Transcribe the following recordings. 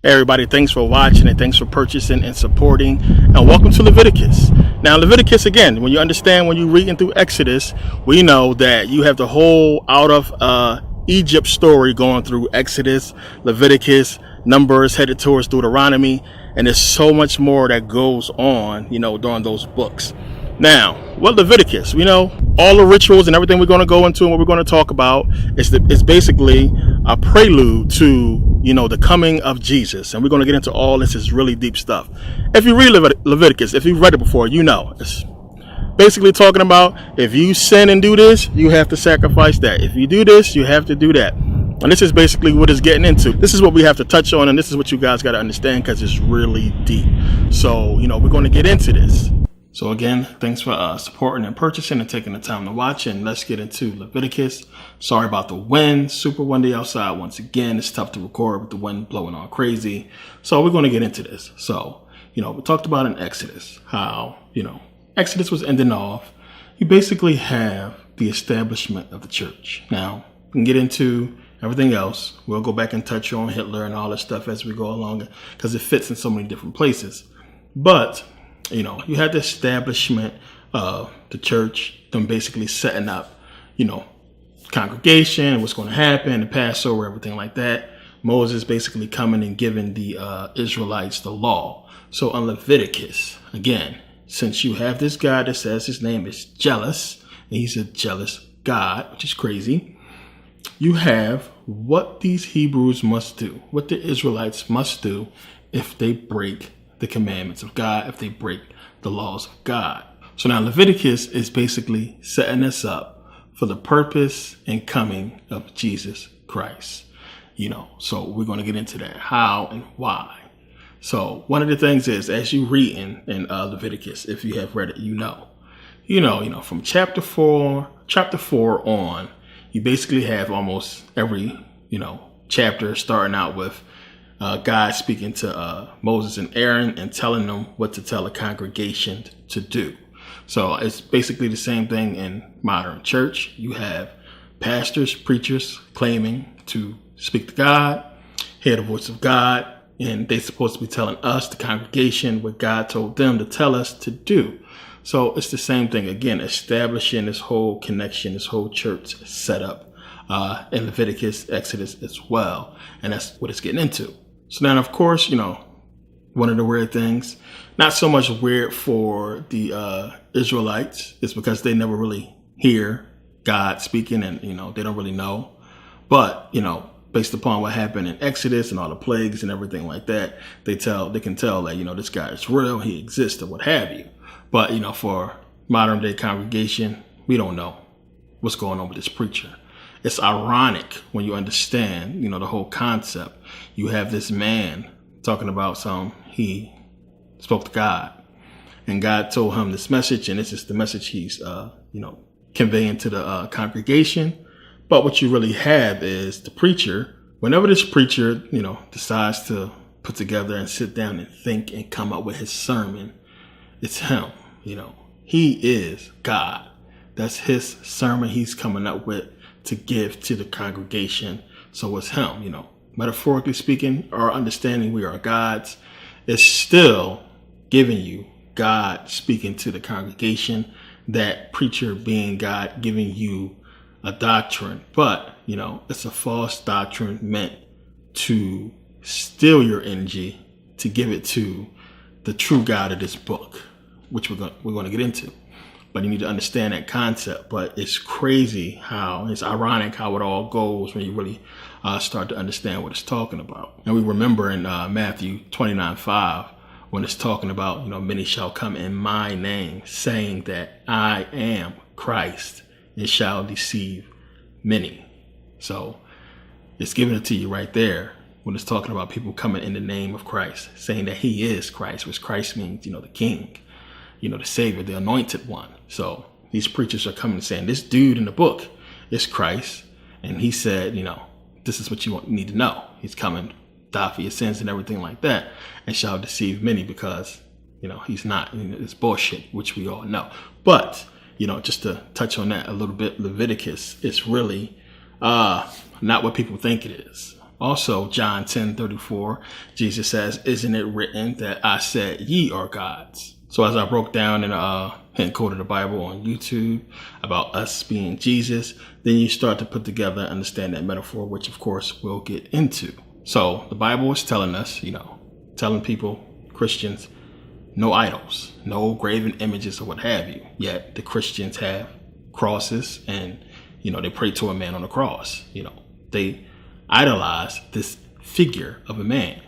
Hey everybody, thanks for watching and thanks for purchasing and supporting, and welcome to Leviticus. Now Leviticus, again, when you understand, when you're reading through Exodus, we know that you have the whole out of Egypt story going through Exodus, Leviticus, Numbers, headed towards Deuteronomy, and there's so much more that goes on, during those books. Now, what Leviticus, all the rituals and everything we're going to go into and what we're going to talk about is basically a prelude to, the coming of Jesus. And we're going to get into all this is really deep stuff. If you read Leviticus, if you've read it before, it's basically talking about if you sin and do this, you have to sacrifice that. If you do this, you have to do that. And this is basically what it's getting into. This is what we have to touch on, and this is what you guys got to understand because it's really deep. So, we're going to get into this. So again, thanks for supporting and purchasing and taking the time to watch, and let's get into Leviticus. Sorry about the wind, super windy outside once again. It's tough to record with the wind blowing all crazy. So we're going to get into this. So, we talked about in Exodus how, Exodus was ending off. You basically have the establishment of the church. Now, we can get into everything else. We'll go back and touch on Hitler and all this stuff as we go along because it fits in so many different places. But you had the establishment of the church, them basically setting up, congregation, what's going to happen, the Passover, everything like that. Moses basically coming and giving the Israelites the law. So on Leviticus, again, since you have this guy that says his name is jealous, and he's a jealous God, which is crazy, you have what these Hebrews must do, what the Israelites must do if they break the commandments of God, if they break the laws of God. So now Leviticus is basically setting us up for the purpose and coming of Jesus Christ. So we're going to get into that, how and why. So one of the things is, as you read in Leviticus, if you have read it, from chapter 4 on, you basically have almost every, chapter starting out with God speaking to Moses and Aaron and telling them what to tell a congregation to do. So it's basically the same thing in modern church. You have pastors, preachers claiming to speak to God, hear the voice of God, and they're supposed to be telling us, the congregation, what God told them to tell us to do. So it's the same thing, again, establishing this whole connection, this whole church setup in Leviticus, Exodus as well. And that's what it's getting into. So then, of course, one of the weird things, not so much weird for the Israelites, is because they never really hear God speaking and, they don't really know. But, based upon what happened in Exodus and all the plagues and everything like that, they can tell that, this guy is real, he exists or what have you. But, for modern day congregation, we don't know what's going on with this preacher. It's ironic when you understand, the whole concept. You have this man talking about he spoke to God, and God told him this message, and this is the message he's, conveying to the congregation. But what you really have is the preacher. Whenever this preacher, decides to put together and sit down and think and come up with his sermon, it's him. He is God. That's his sermon he's coming up with to give to the congregation. So it's him, metaphorically speaking, our understanding we are gods is still giving you God speaking to the congregation, that preacher being God giving you a doctrine. But, it's a false doctrine meant to steal your energy to give it to the true God of this book, which we're going to get into. But you need to understand that concept. But it's crazy it's ironic how it all goes when you really start to understand what it's talking about. And we remember in Matthew 29:5, when it's talking about, many shall come in my name, saying that I am Christ, and shall deceive many. So it's giving it to you right there when it's talking about people coming in the name of Christ, saying that he is Christ, which Christ means, the king, the savior, the anointed one. So these preachers are coming and saying this dude in the book is Christ. And he said, this is what you need to know. He's coming, die for your sins and everything like that, and shall deceive many because, he's not. It's bullshit, which we all know. But, just to touch on that a little bit, Leviticus is really not what people think it is. Also, John 10:34, Jesus says, "Isn't it written that I said ye are gods?" So as I broke down and quoted the Bible on YouTube about us being Jesus, then you start to put together and understand that metaphor, which of course we'll get into. So the Bible is telling us, telling people, Christians, no idols, no graven images or what have you. Yet the Christians have crosses and, they pray to a man on the cross. They idolize this figure of a man.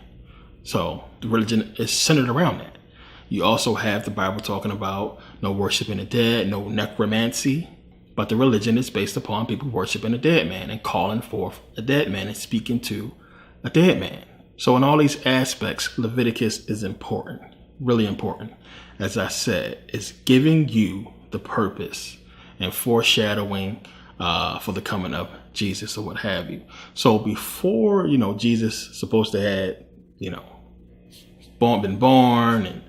So the religion is centered around that. You also have the Bible talking about no worshiping the dead, no necromancy. But the religion is based upon people worshiping a dead man and calling forth a dead man and speaking to a dead man. So in all these aspects, Leviticus is important, really important. As I said, it's giving you the purpose and foreshadowing for the coming of Jesus or what have you. So before, Jesus supposed to had, been born and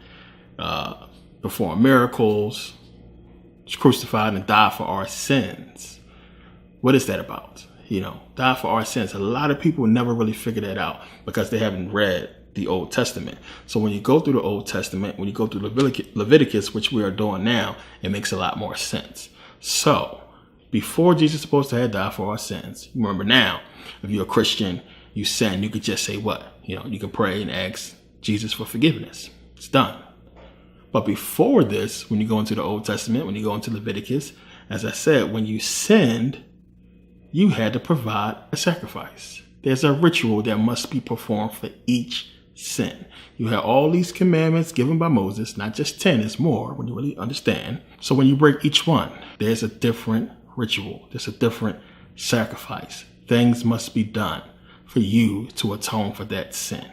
perform miracles, crucified and died for our sins. What is that about? Die for our sins. A lot of people never really figure that out because they haven't read the Old Testament. So when you go through the Old Testament, when you go through Leviticus, which we are doing now, it makes a lot more sense. So before Jesus supposed to have died for our sins, remember now, if you're a Christian, you sin, you could just say what? You can pray and ask Jesus for forgiveness. It's done. But before this, when you go into the Old Testament, when you go into Leviticus, as I said, when you sinned, you had to provide a sacrifice. There's a ritual that must be performed for each sin. You have all these commandments given by Moses, not just 10, it's more when you really understand. So when you break each one, there's a different ritual. There's a different sacrifice. Things must be done for you to atone for that sin.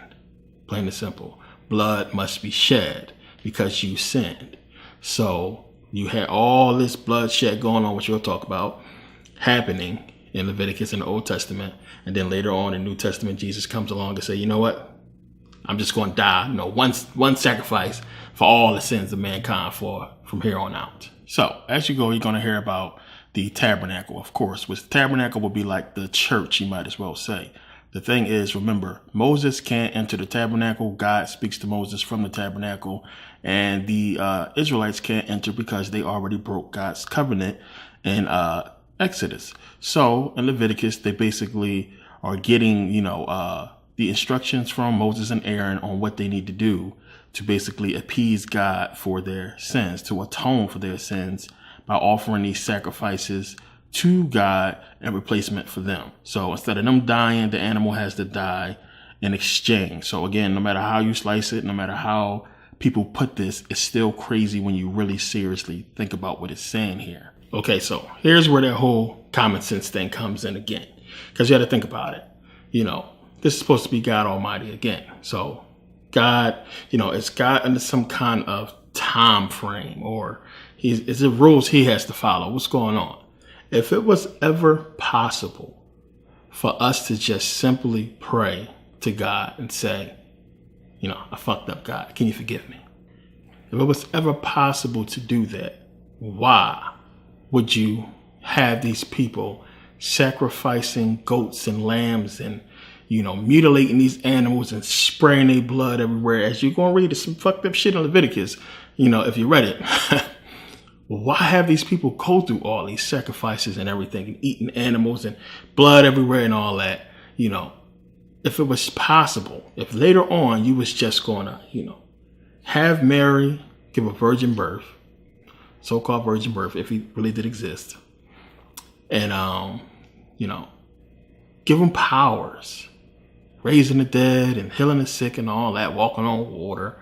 Plain and simple. Blood must be shed because you sinned. So you had all this bloodshed going on, which we'll talk about, happening in Leviticus in the Old Testament. And then later on in the New Testament, Jesus comes along and say, you know what? I'm just going to die. One sacrifice for all the sins of mankind from here on out. So as you go, you're going to hear about the tabernacle, of course, which the tabernacle will be like the church, you might as well say. The thing is, remember, Moses can't enter the tabernacle. God speaks to Moses from the tabernacle, and the Israelites can't enter because they already broke God's covenant in Exodus. So in Leviticus, they basically are getting, the instructions from Moses and Aaron on what they need to do to basically appease God for their sins, to atone for their sins by offering these sacrifices to God in replacement for them. So instead of them dying, the animal has to die in exchange. So again, no matter how you slice it, no matter how people put this, it's still crazy when you really seriously think about what it's saying here. Okay, so here's where that whole common sense thing comes in again, because you got to think about it. This is supposed to be God Almighty again. So God, is God under some kind of time frame, or is it rules he has to follow? What's going on? If it was ever possible for us to just simply pray to God and say, I fucked up, God, can you forgive me? If it was ever possible to do that, why would you have these people sacrificing goats and lambs and, mutilating these animals and spraying their blood everywhere? As you're going to read some fucked up shit in Leviticus, if you read it. Why have these people go through all these sacrifices and everything and eating animals and blood everywhere and all that? If it was possible, if later on you was just going to, have Mary give a virgin birth, so-called virgin birth, if he really did exist, and, give them powers, raising the dead and healing the sick and all that, walking on water,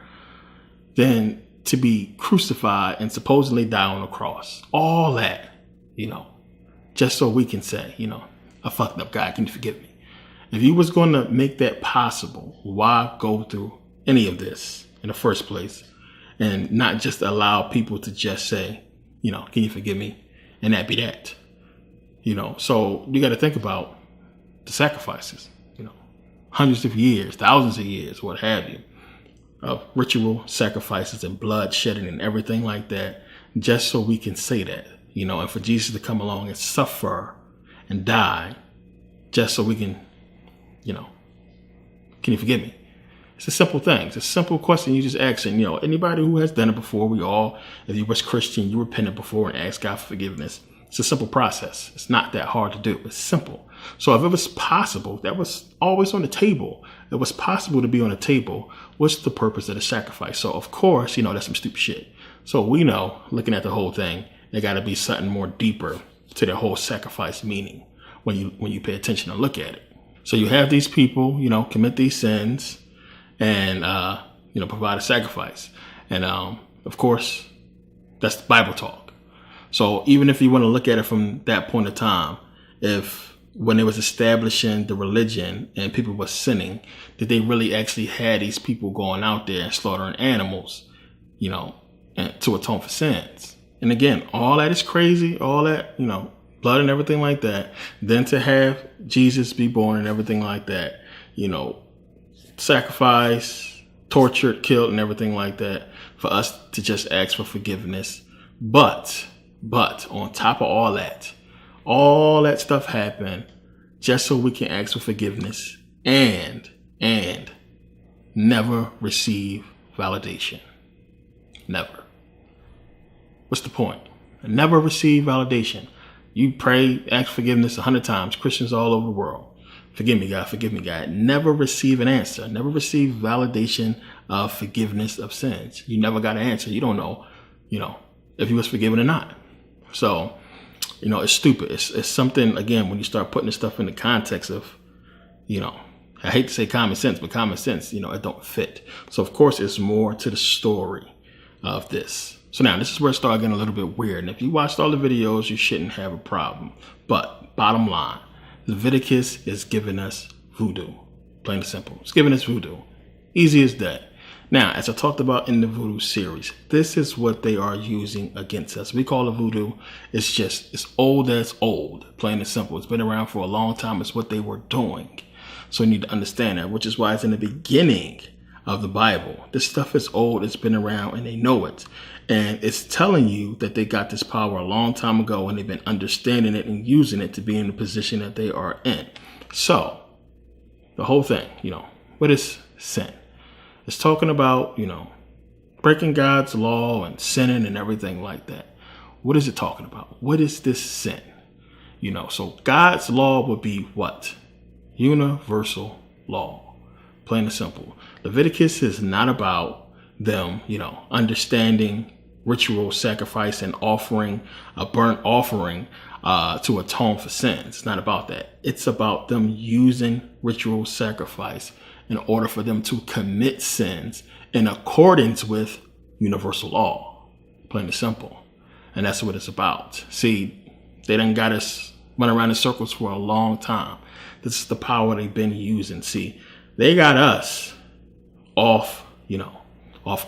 then to be crucified and supposedly die on the cross. All that, just so we can say, I fucked up, God, can you forgive me? If you was going to make that possible, why go through any of this in the first place and not just allow people to just say, can you forgive me? And that be that. So you got to think about the sacrifices, hundreds of years, thousands of years, what have you, of ritual sacrifices and blood shedding and everything like that, just so we can say that, and for Jesus to come along and suffer and die just so we can, Can you forgive me? It's a simple thing. It's a simple question you just ask. And, anybody who has done it before, if you was Christian, you repented before and asked God for forgiveness. It's a simple process. It's not that hard to do. It's simple. So if it was possible, that was always on the table. It was possible to be on the table. What's the purpose of the sacrifice? So, of course, that's some stupid shit. So we know, looking at the whole thing, there got to be something more deeper to the whole sacrifice meaning when you pay attention and look at it. So you have these people, commit these sins and, provide a sacrifice. And, of course, that's the Bible talk. So even if you want to look at it from that point of time, when they was establishing the religion and people were sinning, did they really actually had these people going out there and slaughtering animals, and to atone for sins? And again, all that is crazy, all that, blood and everything like that. Then to have Jesus be born and everything like that, sacrifice, tortured, killed and everything like that, for us to just ask for forgiveness. But on top of all that stuff happened just so we can ask for forgiveness and never receive validation. Never. What's the point? Never receive validation. You pray, ask forgiveness 100 times. Christians all over the world. Forgive me, God. Forgive me, God. Never receive an answer. Never receive validation of forgiveness of sins. You never got an answer. You don't know, if you was forgiven or not. So, it's stupid. It's something, again, when you start putting this stuff in the context of, I hate to say common sense, but common sense, it don't fit. So, of course, it's more to the story of this. So now this is where it started getting a little bit weird. And if you watched all the videos, you shouldn't have a problem. But bottom line, Leviticus is giving us voodoo. Plain and simple. It's giving us voodoo. Easy as that. Now, as I talked about in the voodoo series, this is what they are using against us. We call it voodoo. It's old as old. Plain and simple. It's been around for a long time. It's what they were doing. So you need to understand that, which is why it's in the beginning of the Bible. This stuff is old. It's been around and they know it. And it's telling you that they got this power a long time ago and they've been understanding it and using it to be in the position that they are in. So the whole thing, what is sin? It's talking about, breaking God's law and sinning and everything like that. What is it talking about? What is this sin? So God's law would be what? Universal law. Plain and simple. Leviticus is not about them, understanding ritual sacrifice and offering a burnt offering to atone for sins. It's not about that. It's about them using ritual sacrifice in order for them to commit sins in accordance with universal law. Plain and simple. And that's what it's about. See, they done got us running around in circles for a long time. This is the power they've been using. See, they got us off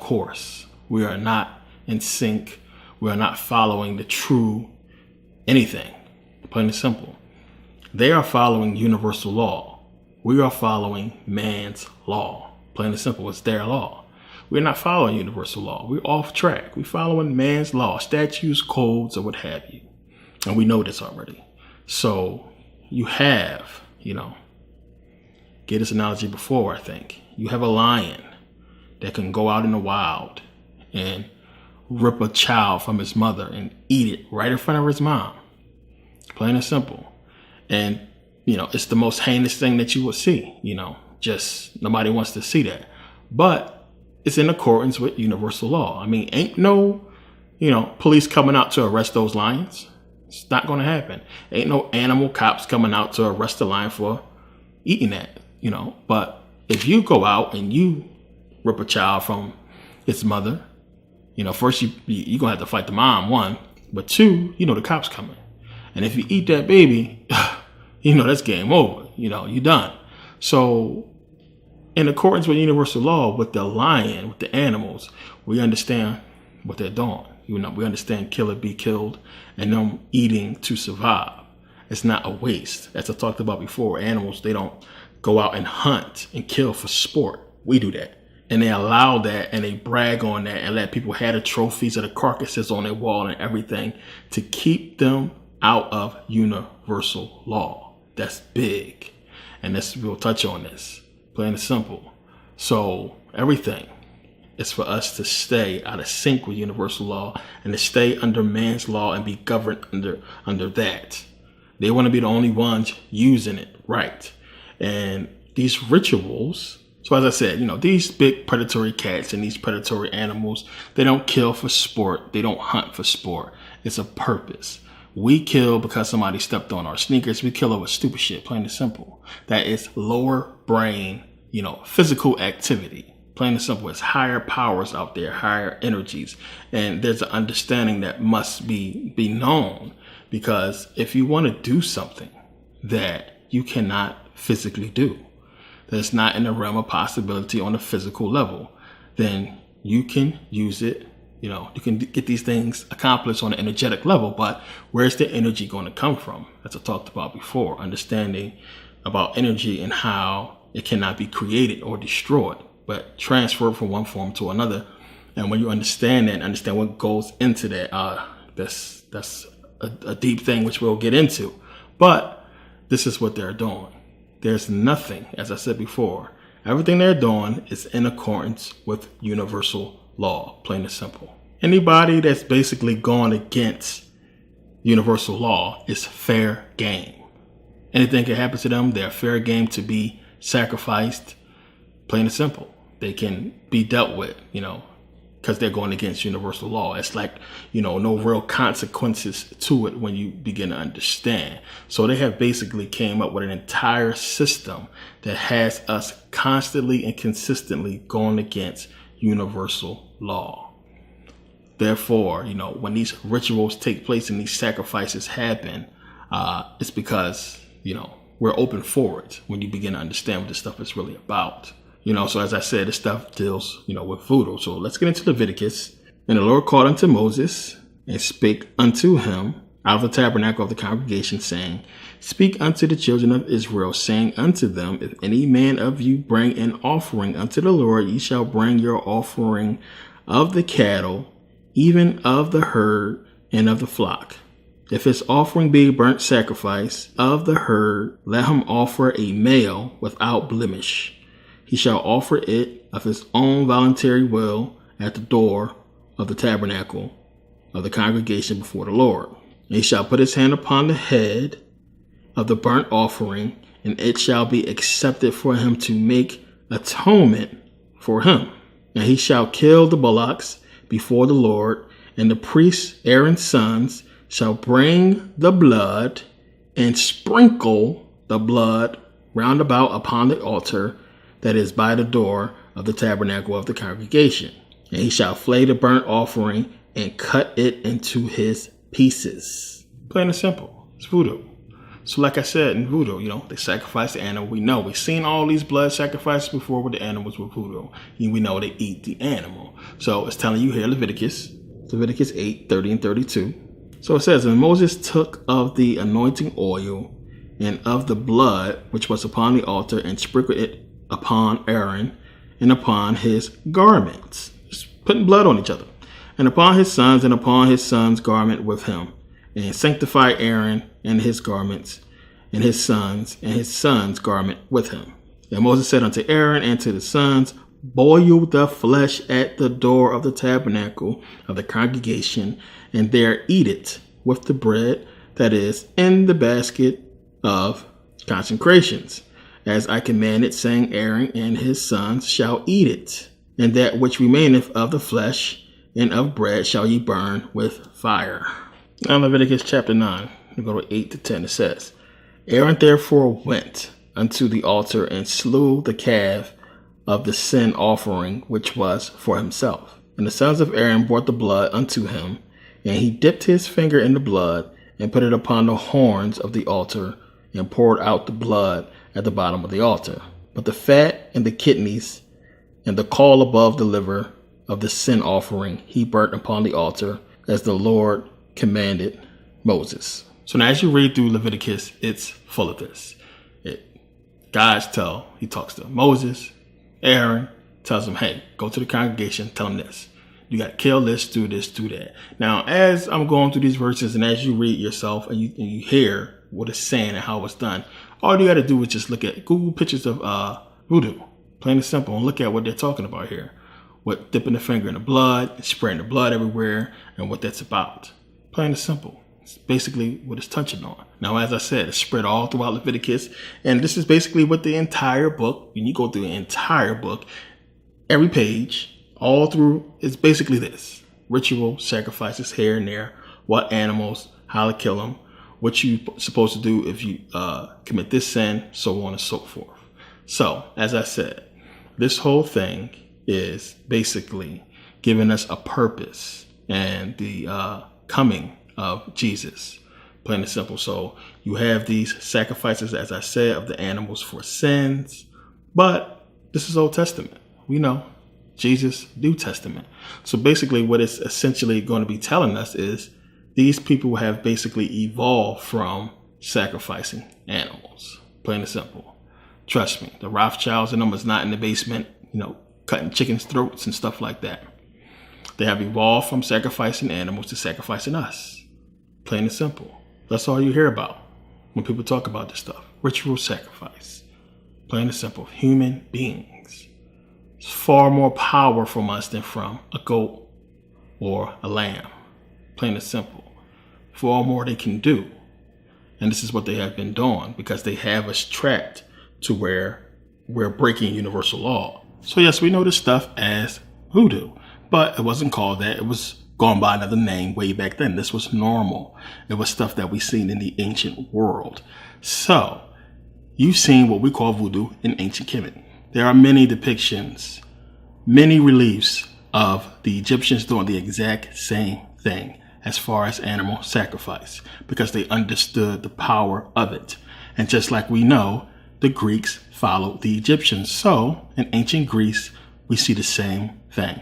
course. We are not in sync. We are not following the true anything. Plain and simple. They are following universal law. We are following man's law. Plain and simple. It's their law. We're not following universal law. We're off track. We're following man's law, statutes, codes, or what have you. And we know this already. So you have, get this analogy before, I think. You have a lion that can go out in the wild and rip a child from his mother and eat it right in front of his mom. Plain and simple. And, it's the most heinous thing that you will see, just nobody wants to see that. But it's in accordance with universal law. I mean, ain't no, police coming out to arrest those lions. It's not going to happen. Ain't no animal cops coming out to arrest the lion for eating that, But if you go out and you rip a child from its mother, first you're going to have to fight the mom, one. But two, the cops coming. And if you eat that baby, that's game over. You're done. So in accordance with universal law, with the lion, with the animals, we understand what they're doing. We understand kill or be killed and them eating to survive. It's not a waste. As I talked about before, animals, they don't go out and hunt and kill for sport. We do that. And they allow that and they brag on that and let people have the trophies of the carcasses on their wall and everything to keep them out of universal law. That's big. And we'll touch on this. Plain and simple. So everything is for us to stay out of sync with universal law and to stay under man's law and be governed under that. They want to be the only ones using it, right? And these rituals, so as I said, these big predatory cats and these predatory animals, they don't kill for sport. They don't hunt for sport. It's a purpose. We kill because somebody stepped on our sneakers. We kill over stupid shit, plain and simple. That is lower brain, physical activity. Plain and simple. It's higher powers out there, higher energies. And there's an understanding that must be known, because if you want to do something that you cannot physically do, that's not in the realm of possibility on a physical level, then you can use it. You can get these things accomplished on an energetic level, but where's the energy going to come from? As I talked about before, understanding about energy and how it cannot be created or destroyed, but transferred from one form to another. And when you understand that, understand what goes into that, that's a deep thing which we'll get into. But this is what they're doing. There's nothing, as I said before, everything they're doing is in accordance with universal law, plain and simple. Anybody that's basically going against universal law is fair game. Anything can happen to them. They're fair game to be sacrificed, plain and simple. They can be dealt with, because they're going against universal law. It's like, no real consequences to it when you begin to understand. So they have basically came up with an entire system that has us constantly and consistently going against universal law. Therefore, when these rituals take place and these sacrifices happen, it's because, we're open for it when you begin to understand what this stuff is really about. So as I said, this stuff deals, with voodoo. So let's get into Leviticus. And the Lord called unto Moses and spake unto him out of the tabernacle of the congregation, saying, Speak unto the children of Israel, saying unto them, If any man of you bring an offering unto the Lord, ye shall bring your offering of the cattle, even of the herd and of the flock. If his offering be burnt sacrifice of the herd, let him offer a male without blemish. He shall offer it of his own voluntary will at the door of the tabernacle of the congregation before the Lord. And he shall put his hand upon the head of the burnt offering, and it shall be accepted for him to make atonement for him. And he shall kill the bullocks before the Lord, and the priests, Aaron's sons, shall bring the blood and sprinkle the blood round about upon the altar that is by the door of the tabernacle of the congregation. And he shall flay the burnt offering and cut it into his pieces. Plain and simple. It's voodoo. So like I said, in voodoo, they sacrifice the animal. We've seen all these blood sacrifices before with the animals with voodoo. And we know they eat the animal. So it's telling you here, Leviticus 8, 30 and 32. So it says, And Moses took of the anointing oil and of the blood which was upon the altar, and sprinkled it upon Aaron and upon his garments. Just putting blood on each other. And upon his sons, and upon his son's garment with him. And sanctify Aaron and his garments, and his son's garment with him. And Moses said unto Aaron and to the sons, Boil the flesh at the door of the tabernacle of the congregation, and there eat it with the bread that is in the basket of consecrations, as I commanded, saying, Aaron and his sons shall eat it, and that which remaineth of the flesh and of bread shall ye burn with fire. Now Leviticus chapter 9, we go to 8 to 10, it says, Aaron therefore went unto the altar and slew the calf of the sin offering, which was for himself. And the sons of Aaron brought the blood unto him, and he dipped his finger in the blood, and put it upon the horns of the altar, and poured out the blood at the bottom of the altar. But the fat and the kidneys, and the caul above the liver of the sin offering, he burnt upon the altar, as the Lord commanded Moses. So now as you read through Leviticus, it's full of this. He talks to Moses, Aaron, tells him, hey, go to the congregation, tell them this. You got to kill this, do that. Now, as I'm going through these verses and as you read yourself and you hear what it's saying and how it's done, all you got to do is just look at Google pictures of Voodoo. Plain and simple. And look at what they're talking about here. What dipping the finger in the blood, spreading the blood everywhere, and what that's about. Plain and simple. It's basically what it's touching on. Now, as I said, it's spread all throughout Leviticus. And this is basically what the entire book, when you go through the entire book, every page, all through, it's basically this. Ritual, sacrifices here and there, what animals, how to kill them, what you're supposed to do if you commit this sin, so on and so forth. So, as I said, this whole thing is basically giving us a purpose and the coming of Jesus. Plain and simple. So you have these sacrifices, as I said, of the animals for sins. But this is Old Testament. We know Jesus, New Testament. So basically what it's essentially going to be telling us is these people have basically evolved from sacrificing animals. Plain and simple. Trust me, the Rothschilds and them is not in the basement, cutting chickens' throats and stuff like that. They have evolved from sacrificing animals to sacrificing us. Plain and simple. That's all you hear about when people talk about this stuff. Ritual sacrifice. Plain and simple. Human beings. It's far more power from us than from a goat or a lamb. Plain and simple. Far more they can do. And this is what they have been doing because they have us trapped to where we're breaking universal law. So yes, we know this stuff as voodoo, but it wasn't called that. It was gone by another name way back then. This was normal. It was stuff that we seen in the ancient world. So you've seen what we call voodoo in ancient Kemet. There are many depictions, many reliefs of the Egyptians doing the exact same thing as far as animal sacrifice because they understood the power of it. And just like we know, the Greeks followed the Egyptians. So in ancient Greece, we see the same thing.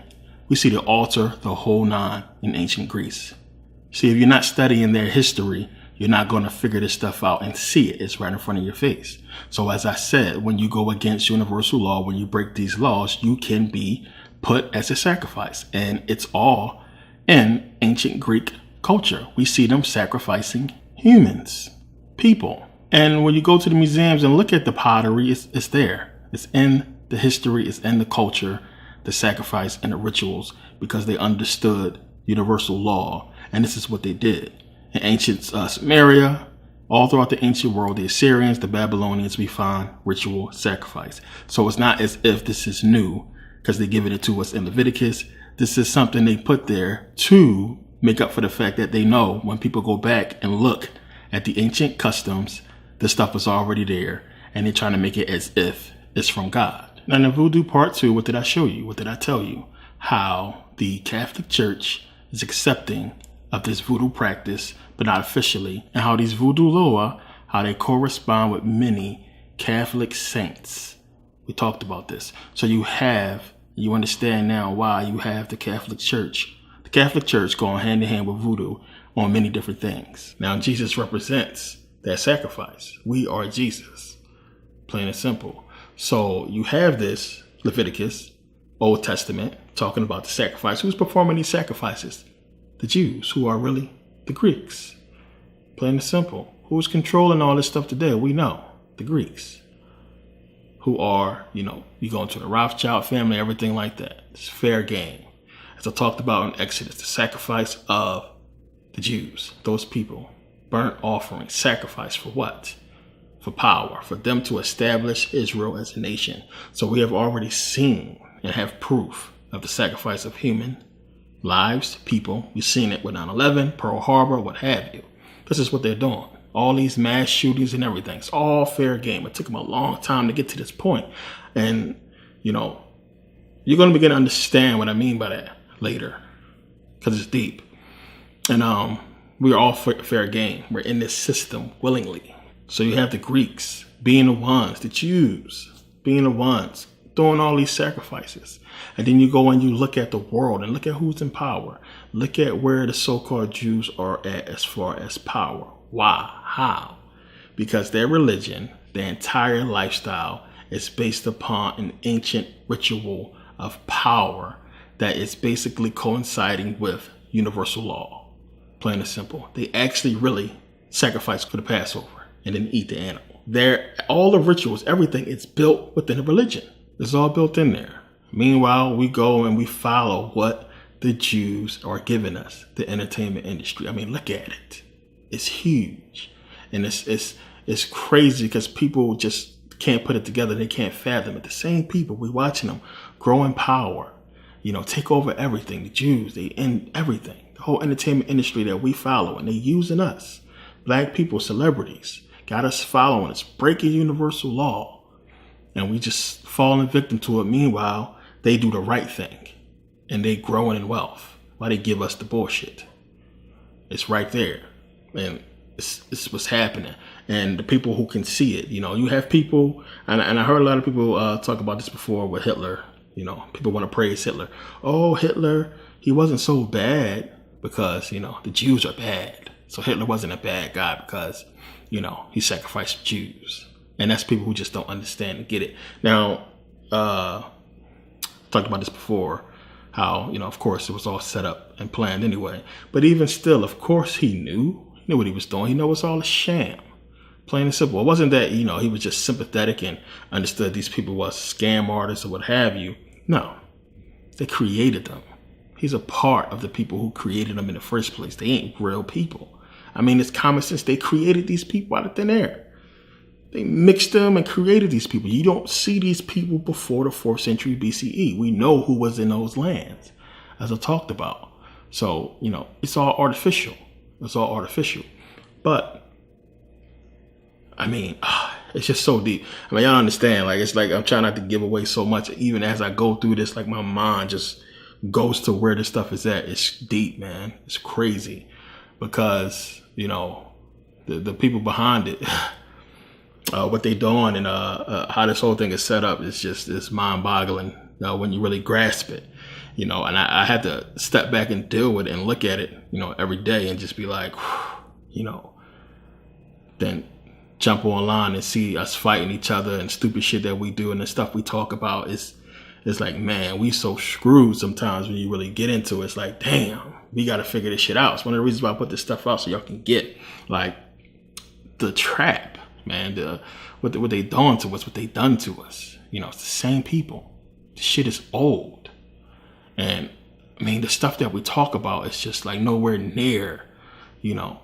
We see the altar, the whole nine in ancient Greece. See, if you're not studying their history, you're not going to figure this stuff out and see it. It's right in front of your face. So as I said, when you go against universal law, when you break these laws, you can be put as a sacrifice. And it's all in ancient Greek culture. We see them sacrificing humans, people. And when you go to the museums and look at the pottery, it's there. It's in the history, it's in the culture, the sacrifice and the rituals, because they understood universal law. And this is what they did. In ancient Samaria, all throughout the ancient world, the Assyrians, the Babylonians, we find ritual sacrifice. So it's not as if this is new because they give it to us in Leviticus. This is something they put there to make up for the fact that they know when people go back and look at the ancient customs, the stuff was already there, and they're trying to make it as if it's from God. Now, in the Voodoo Part 2, what did I show you? What did I tell you? How the Catholic Church is accepting of this voodoo practice, but not officially, and how these voodoo loa, how they correspond with many Catholic saints. We talked about this. So you understand now why you have the Catholic Church. The Catholic Church going hand in hand with voodoo on many different things. Now, Jesus represents that sacrifice. We are Jesus. Plain and simple. So you have this Leviticus, Old Testament, talking about the sacrifice. Who's performing these sacrifices? The Jews, who are really the Greeks. Plain and simple. Who's controlling all this stuff today? We know. The Greeks. Who are, you go into the Rothschild family, everything like that. It's fair game. As I talked about in Exodus, the sacrifice of the Jews, those people. Burnt offering, sacrifice for what? For power, for them to establish Israel as a nation. So we have already seen and have proof of the sacrifice of human lives, people. We've seen it with 9/11, Pearl Harbor, what have you. This is what they're doing. All these mass shootings and everything. It's all fair game. It took them a long time to get to this point. And, you're going to begin to understand what I mean by that later. Because it's deep. And we're all fair game. We're in this system willingly. So you have the Greeks being the ones, the Jews being the ones doing all these sacrifices. And then you go and you look at the world and look at who's in power. Look at where the so-called Jews are at as far as power. Why? How? Because their religion, their entire lifestyle is based upon an ancient ritual of power that is basically coinciding with universal law. Plain and simple. They actually really sacrifice for the Passover and then eat the animal. all the rituals, everything, it's built within a religion. It's all built in there. Meanwhile, we go and we follow what the Jews are giving us, the entertainment industry. I mean, look at it. It's huge. And it's crazy because people just can't put it together. They can't fathom it. The same people, we watching them grow in power, take over everything. The Jews, they end everything. The whole entertainment industry that we follow, and they using us. Black people, celebrities, got us following us, breaking universal law. And we just falling victim to it. Meanwhile, they do the right thing and they growing in wealth while they give us the bullshit. It's right there. And it's what's happening. And the people who can see it, you have people, and I heard a lot of people talk about this before with Hitler. People want to praise Hitler. Oh, Hitler, he wasn't so bad because, the Jews are bad. So Hitler wasn't a bad guy because, he sacrificed Jews. And that's people who just don't understand and get it. Now, talked about this before, how, of course, it was all set up and planned anyway. But even still, of course, he knew what he was doing. He knew it's all a sham. Plain and simple. It wasn't that, he was just sympathetic and understood these people was scam artists or what have you. No, they created them. He's a part of the people who created them in the first place. They ain't real people. I mean, it's common sense. They created these people out of thin air. They mixed them and created these people. You don't see these people before the 4th century BCE. We know who was in those lands, as I talked about. So, it's all artificial. It's all artificial. But, I mean, it's just so deep. I mean, y'all understand. Like, it's like I'm trying not to give away so much. Even as I go through this, like my mind just goes to where this stuff is at. It's deep, man. It's crazy. Because, the people behind it, what they doing and how this whole thing is set up is just it's mind-boggling when you really grasp it, and I had to step back and deal with it and look at it, every day and just be like, then jump online and see us fighting each other and stupid shit that we do and the stuff we talk about is like, man, we so screwed sometimes when you really get into it. It's like, damn, we got to figure this shit out. It's one of the reasons why I put this stuff out so y'all can get like the trap. Man, what they doing to us, what they done to us. It's the same people. The shit is old. And, I mean, the stuff that we talk about is just like nowhere near,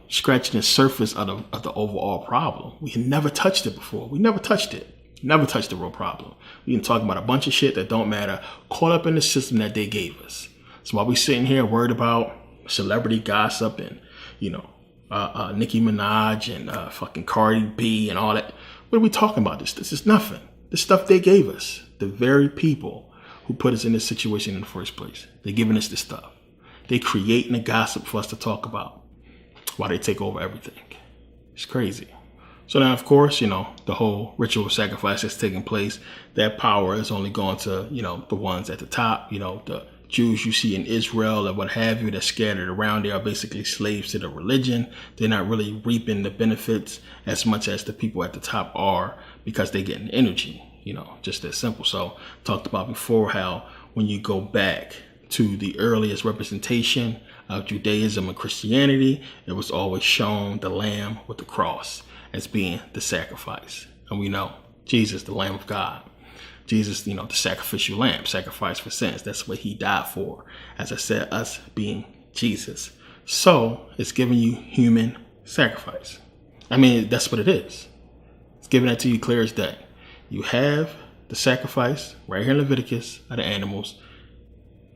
scratching the surface of the overall problem. We had never touched it before. We never touched it. Never touched the real problem. We can talk about a bunch of shit that don't matter, caught up in the system that they gave us. So while we sitting here worried about celebrity gossip and, Nicki Minaj and fucking Cardi B and all that. What are we talking about? This is nothing. The stuff they gave us, the very people who put us in this situation in the first place. They're giving us this stuff. They creating the gossip for us to talk about while they take over everything. It's crazy. So now, of course, the whole ritual sacrifice that's taking place, that power is only going to, the ones at the top, the Jews you see in Israel and what have you that's scattered around. They are basically slaves to the religion. They're not really reaping the benefits as much as the people at the top are because they're getting energy, just that simple. So talked about before how when you go back to the earliest representation of Judaism and Christianity, it was always shown the lamb with the cross as being the sacrifice. And we know Jesus, the Lamb of God. Jesus, the sacrificial lamb, sacrifice for sins. That's what he died for. As I said, us being Jesus. So it's giving you human sacrifice. I mean, that's what it is. It's giving that to you clear as day. You have the sacrifice right here in Leviticus of the animals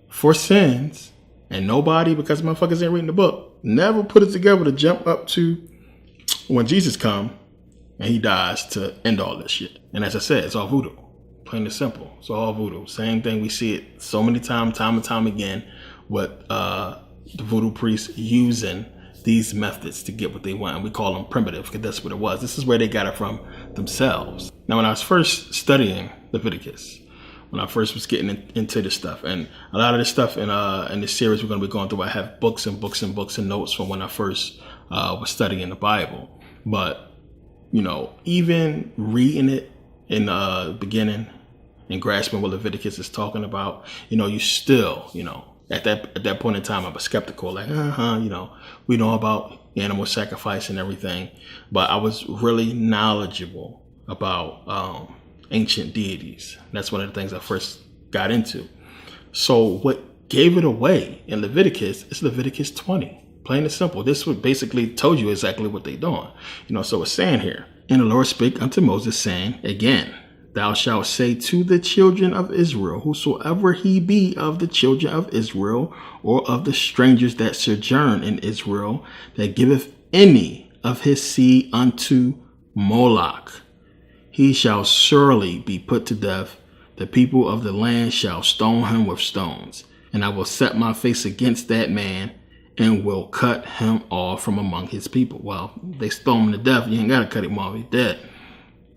for sins. And nobody, because motherfuckers ain't reading the book, never put it together to jump up to when Jesus come and he dies to end all this shit. And as I said, it's all voodoo. Plain and simple. It's all voodoo. Same thing. We see it so many times, time and time again, with the voodoo priests using these methods to get what they want. And we call them primitive because that's what it was. This is where they got it from themselves. Now, when I was first studying Leviticus, when I first was getting into this stuff, and a lot of this stuff in this series we're going to be going through, I have books and books and books and notes from when I first was studying the Bible. But, even reading it in the beginning, and grasping what Leviticus is talking about, you still, at that point in time, I was skeptical, like, we know about, animal sacrifice and everything, but I was really knowledgeable about ancient deities. That's one of the things I first got into. So what gave it away in Leviticus is Leviticus 20. Plain and simple. This would basically told you exactly what they're doing. So it's saying here, and the Lord spake unto Moses, saying, again, thou shalt say to the children of Israel, whosoever he be of the children of Israel, or of the strangers that sojourn in Israel, that giveth any of his seed unto Moloch, he shall surely be put to death. The people of the land shall stone him with stones. And I will set my face against that man, and will cut him off from among his people. Well, they stone him to death. You ain't got to cut him off. He's dead.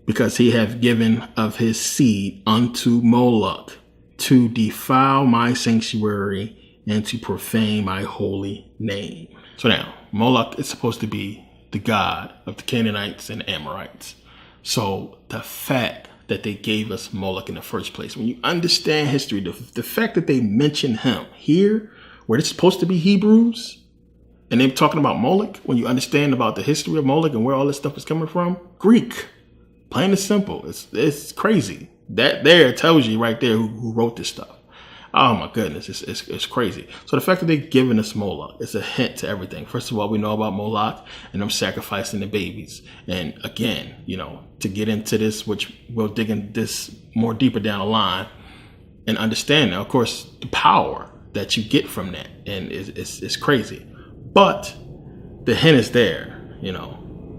Because he hath given of his seed unto Moloch, to defile my sanctuary and to profane my holy name. So now, Moloch is supposed to be the god of the Canaanites and Amorites. So the fact that they gave us Moloch in the first place, when you understand history, the fact that they mention him here, where it's supposed to be Hebrews, and they're talking about Moloch, when you understand about the history of Moloch and where all this stuff is coming from, Greek. Plain and simple. It's crazy. That there tells you right there who wrote this stuff. Oh my goodness, it's crazy. So the fact that they're giving us Moloch is a hint to everything. First of all, we know about Moloch and them sacrificing the babies. And again, to get into this, which we'll dig in this more deeper down the line, and understand, of course, the power that you get from that, and it's crazy. But the hint is there,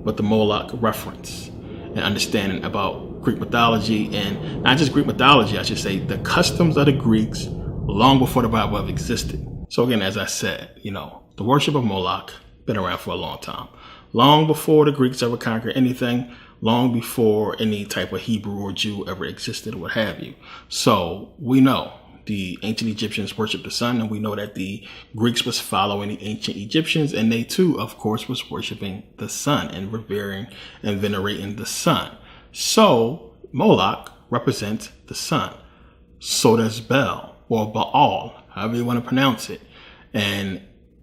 with the Moloch reference and understanding about Greek mythology, and not just Greek mythology, I should say, the customs of the Greeks long before the Bible ever existed. So again, as I said, the worship of Moloch been around for a long time, long before the Greeks ever conquered anything, long before any type of Hebrew or Jew ever existed or what have you. So we know the ancient Egyptians worshiped the sun, and we know that the Greeks was following the ancient Egyptians, and they too, of course, was worshiping the sun and revering and venerating the sun. So Moloch represents the sun. So does Bel, or Baal, however you want to pronounce it. And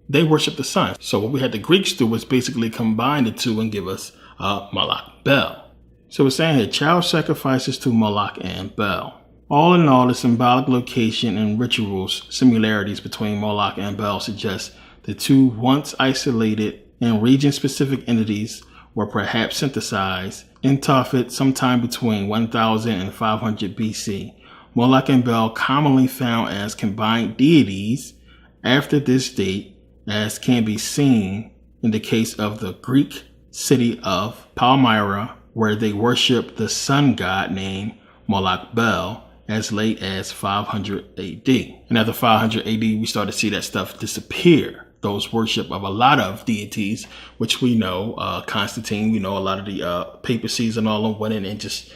they worship the sun. So what we had the Greeks do was basically combine the two and give us Moloch Bel. So we're saying here, child sacrifices to Moloch and Bel. All in all, the symbolic location and rituals similarities between Moloch and Bel suggest the two once isolated and region-specific entities were perhaps synthesized in Tophet sometime between 1000 and 500 BC. Moloch and Bel commonly found as combined deities after this date, as can be seen in the case of the Greek city of Palmyra, where they worship the sun god named Moloch Bel, as late as 500 AD. And after 500 AD, we start to see that stuff disappear. Those worship of a lot of deities, which we know, Constantine, we know a lot of the papacies and all of them went in and just,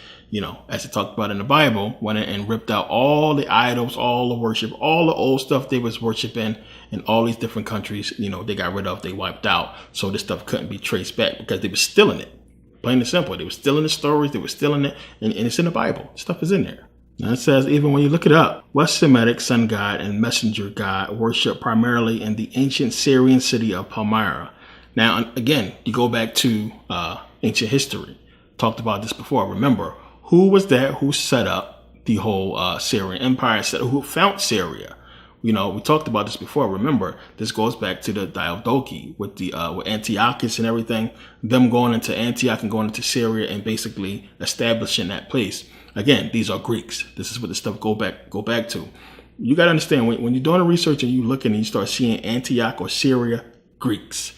as it talked about in the Bible, went in and ripped out all the idols, all the worship, all the old stuff they was worshiping in all these different countries, they got rid of, they wiped out. So this stuff couldn't be traced back because they were stealing it. Plain and simple. They were stealing the stories, they were stealing it, and it's in the Bible. Stuff is in there. Now it says, even when you look it up, West Semitic sun god and messenger god worship primarily in the ancient Syrian city of Palmyra. Now, again, you go back to ancient history. Talked about this before. Remember, who was that who set up the whole Syrian empire, who found Syria? We talked about this before. Remember, this goes back to the Diadochi with with Antiochus and everything, them going into Antioch and going into Syria and basically establishing that place. Again, these are Greeks. This is what the stuff go back to. You got to understand, when you're doing the research and you looking and you start seeing Antioch or Syria, Greeks.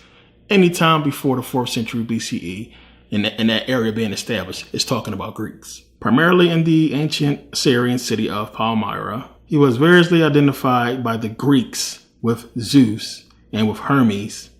Anytime before the 4th century BCE, in that area being established, it's talking about Greeks. Primarily in the ancient Syrian city of Palmyra, he was variously identified by the Greeks with Zeus and with Hermes,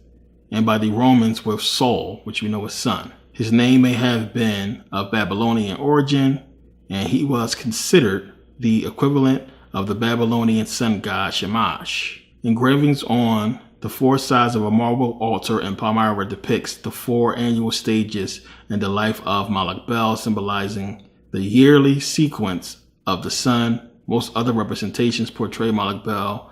and by the Romans with Sol, which we know is sun. His name may have been of Babylonian origin, and he was considered the equivalent of the Babylonian sun god Shamash. Engravings on the 4 sides of a marble altar in Palmyra depicts the 4 annual stages in the life of Moloch Bel, symbolizing the yearly sequence of the sun. Most other representations portray Moloch Bel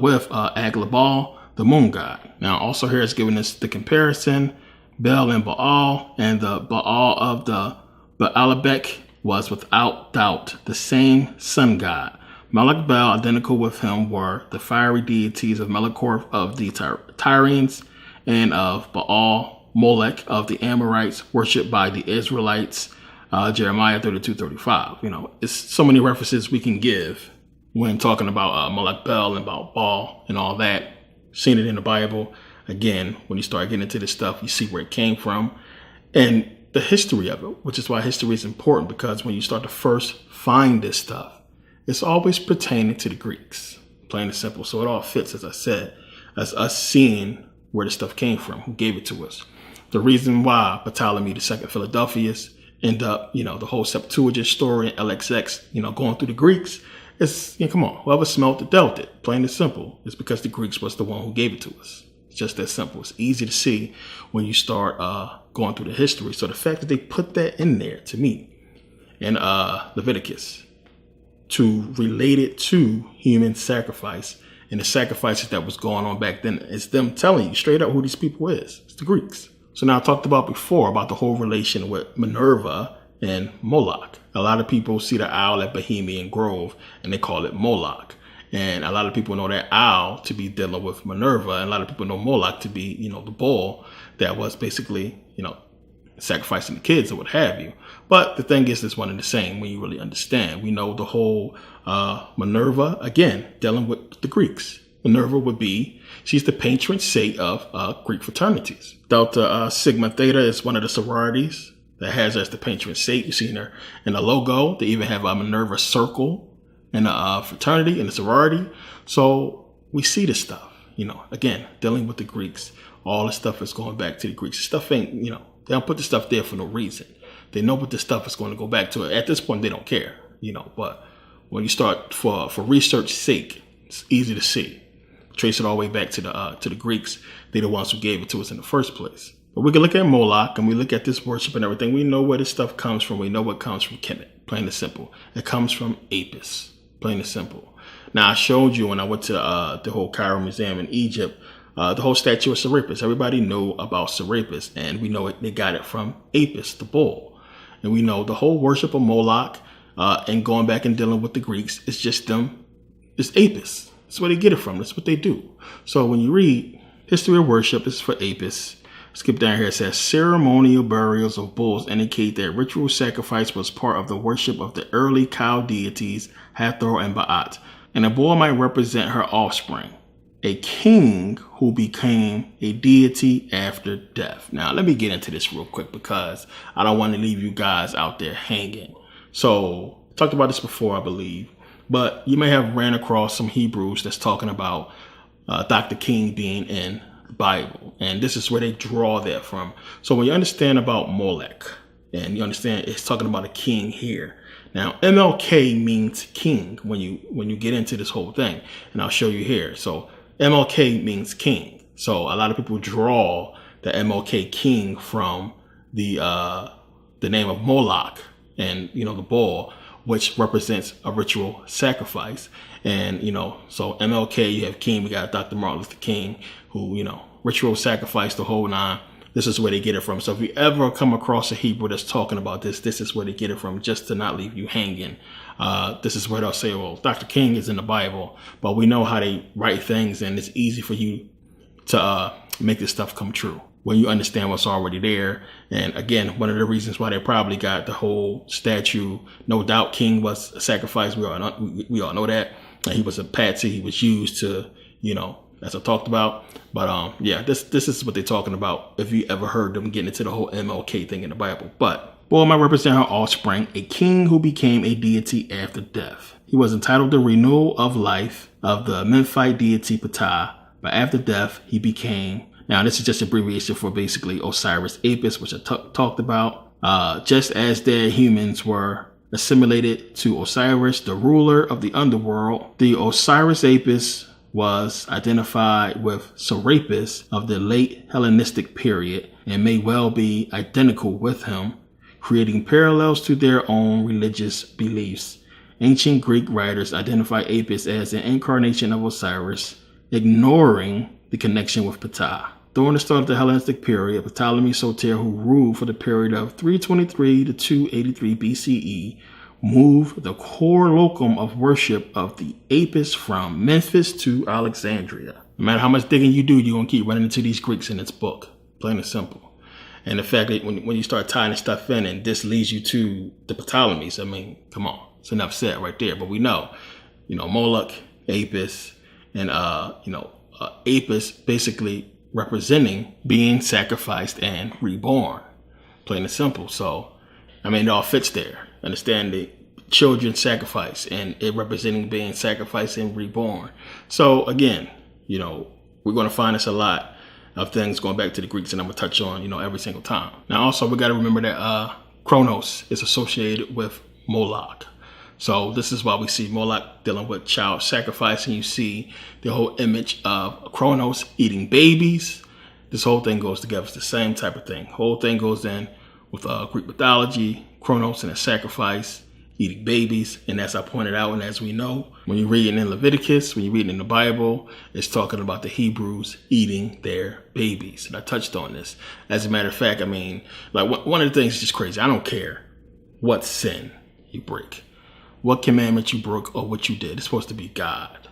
with Aglabal, the moon god. Now also here it's giving us the comparison, Bel and Baal, and the Baal of the Baalabek was without doubt the same sun god. Melech Bel, identical with him, were the fiery deities of Melechor of the Tyrians and of Baal Molech of the Amorites, worshipped by the Israelites. Jeremiah 32:35. You know, it's so many references we can give when talking about Melech Bel and about Baal and all that. Seen it in the Bible. Again, when you start getting into this stuff, you see where it came from and the history of it, which is why history is important, because when you start to first find this stuff, it's always pertaining to the Greeks, plain and simple. So it all fits, as I said, as us seeing where the stuff came from, who gave it to us. The reason why Ptolemy II Philadelphus end up, you know, the whole Septuagint story and LXX, you know, going through the Greeks, it's, you know, come on, whoever smelt it dealt it, plain and simple. It's because the Greeks was the one who gave it to us. It's just that simple. It's easy to see when you start going through the history. So the fact that they put that in there to me in Leviticus to relate it to human sacrifice and the sacrifices that was going on back then, it's them telling you straight up who these people is. It's the Greeks. So now I talked about before about the whole relation with Minerva and Moloch. A lot of people see the owl at Bohemian Grove and they call it Moloch. And a lot of people know that owl to be dealing with Minerva. And a lot of people know Moloch to be, you know, the bull that was basically, you know, sacrificing the kids or what have you. But the thing is, it's one and the same when you really understand. We know the whole Minerva, again, dealing with the Greeks. Minerva would be, she's the patron saint of Greek fraternities. Delta Sigma Theta is one of the sororities that has as the patron saint. You see in the logo, they even have a Minerva circle in a fraternity, in a sorority. So we see this stuff, you know, again, dealing with the Greeks. All this stuff is going back to the Greeks. Stuff ain't, you know, they don't put the stuff there for no reason. They know what this stuff is going to go back to. At this point, they don't care, you know, but when you start for research sake, it's easy to see. Trace it all the way back to the Greeks. They're the ones who gave it to us in the first place. But we can look at Moloch and we look at this worship and everything. We know where this stuff comes from. We know what comes from Kemet, plain and simple. It comes from Apis, plain and simple. Now, I showed you when I went to the whole Cairo Museum in Egypt, the whole statue of Serapis. Everybody knew about Serapis, and we know they got it from Apis, the bull. And we know the whole worship of Moloch and going back and dealing with the Greeks, it's just them, it's Apis. That's where they get it from. That's what they do. So when you read history of worship, this is for Apis. Skip down here. It says ceremonial burials of bulls indicate that ritual sacrifice was part of the worship of the early cow deities Hathor and Ba'at. And a bull might represent her offspring, a king who became a deity after death. Now, let me get into this real quick because I don't want to leave you guys out there hanging. So, I talked about this before, I believe, but you may have ran across some Hebrews that's talking about Dr. King being in the Bible. And this is where they draw that from. So when you understand about Molech, and you understand it's talking about a king here. Now, MLK means king when you get into this whole thing. And I'll show you here. So MLK means king. So a lot of people draw the MLK king from the name of Moloch and, you know, the bull, which represents a ritual sacrifice. And, you know, so MLK, you have King, we got Dr. Martin Luther King, who, you know, ritual sacrifice, the whole nine. This is where they get it from. So if you ever come across a Hebrew that's talking about this, this is where they get it from, just to not leave you hanging. This is where they'll say, well, Dr. King is in the Bible, but we know how they write things, and it's easy for you to make this stuff come true when you understand what's already there. And again, one of the reasons why they probably got the whole statue, no doubt King was a sacrifice. We all know that. And he was a patsy. He was used to, you know, as I talked about. But yeah, this is what they're talking about if you ever heard them getting into the whole MLK thing in the Bible. But bull might represent her offspring, a king who became a deity after death. He was entitled to renewal of life of the Memphite deity Ptah, but after death he became, now this is just abbreviation for basically Osiris Apis, which I talked about. Just as their humans were assimilated to Osiris, the ruler of the underworld, the Osiris Apis was identified with Serapis of the late Hellenistic period and may well be identical with him, creating parallels to their own religious beliefs. Ancient Greek writers identify Apis as an incarnation of Osiris, ignoring the connection with Ptah. During the start of the Hellenistic period, Ptolemy Soter, who ruled for the period of 323 to 283 BCE, moved the core locum of worship of the Apis from Memphis to Alexandria. No matter how much digging you do, you're going to keep running into these Greeks in its book. Plain and simple. And the fact that when you start tying this stuff in and this leads you to the Ptolemies, I mean, come on. It's enough said right there. But we know, Moloch, Apis, and, Apis basically representing being sacrificed and reborn. Plain and simple. So, it all fits there. Understand the children sacrifice and it representing being sacrificed and reborn. So again, we're going to find this a lot of things going back to the Greeks, and I'm going to touch on, every single time. Now, also, we got to remember that Kronos is associated with Moloch. So this is why we see Moloch dealing with child sacrifice, and you see the whole image of Kronos eating babies. This whole thing goes together. It's the same type of thing. Whole thing goes in with Greek mythology, Kronos and a sacrifice, eating babies. And as I pointed out, and as we know, when you're reading in Leviticus, when you're reading in the Bible, it's talking about the Hebrews eating their babies. And I touched on this. As a matter of fact, one of the things is just crazy. I don't care what sin you break, what commandment you broke, or what you did. It's supposed to be God.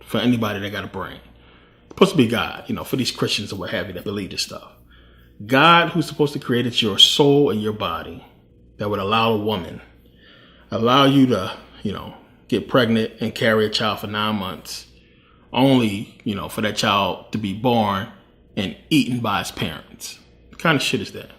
For anybody that got a brain, it's supposed to be God, for these Christians or what have you that believe this stuff. God, who's supposed to create your soul and your body, that would allow a woman, allow you to, get pregnant and carry a child for 9 months, only, for that child to be born and eaten by his parents. What kind of shit is that?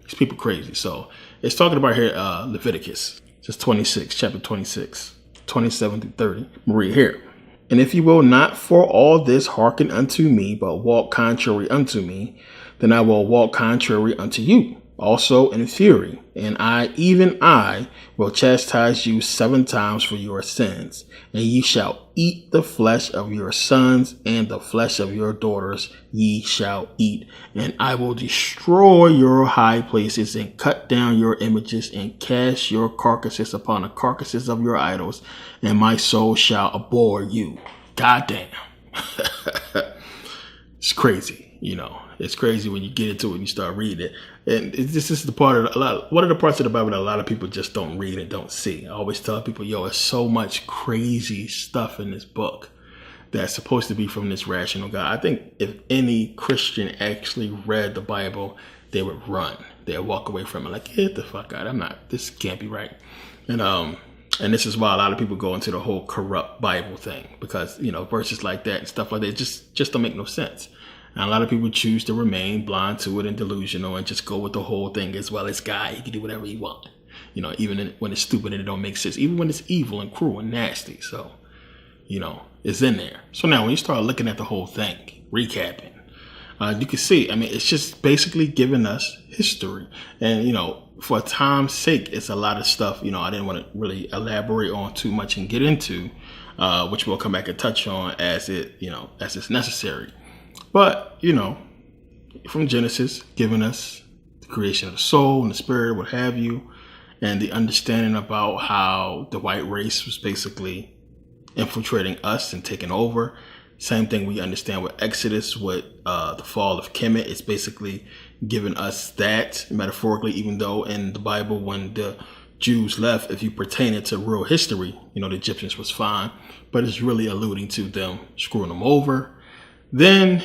These people crazy. So it's talking about here, Leviticus, just 26, chapter 26, 27 through 30. I'm gonna read here. And if you will not for all this hearken unto me, but walk contrary unto me, then I will walk contrary unto you, also in fury. And I, even I, will chastise you 7 times for your sins. And ye shall eat the flesh of your sons, and the flesh of your daughters ye shall eat. And I will destroy your high places, and cut down your images, and cast your carcasses upon the carcasses of your idols. And my soul shall abhor you. Goddamn. It's crazy. It's crazy when you get into it and you start reading it. And this is the part of one of the parts of the Bible that a lot of people just don't read and don't see. I always tell people, there's so much crazy stuff in this book that's supposed to be from this rational God. I think if any Christian actually read the Bible, they would run. They'd walk away from it like, get the fuck out. This can't be right. And this is why a lot of people go into the whole corrupt Bible thing, because, verses like that and stuff like that just don't make no sense. And a lot of people choose to remain blind to it and delusional and just go with the whole thing as well as God. He can do whatever he wants, even when it's stupid and it don't make sense, even when it's evil and cruel and nasty. So, it's in there. So now when you start looking at the whole thing, recapping, you can see, it's just basically giving us history. And, for time's sake, it's a lot of stuff, I didn't want to really elaborate on too much and get into, which we'll come back and touch on as it's necessary. But, from Genesis, giving us the creation of the soul and the spirit, what have you, and the understanding about how the white race was basically infiltrating us and taking over. Same thing we understand with Exodus, with the fall of Kemet. It's basically giving us that metaphorically, even though in the Bible, when the Jews left, if you pertain it to real history, the Egyptians was fine, but it's really alluding to them screwing them over. Then,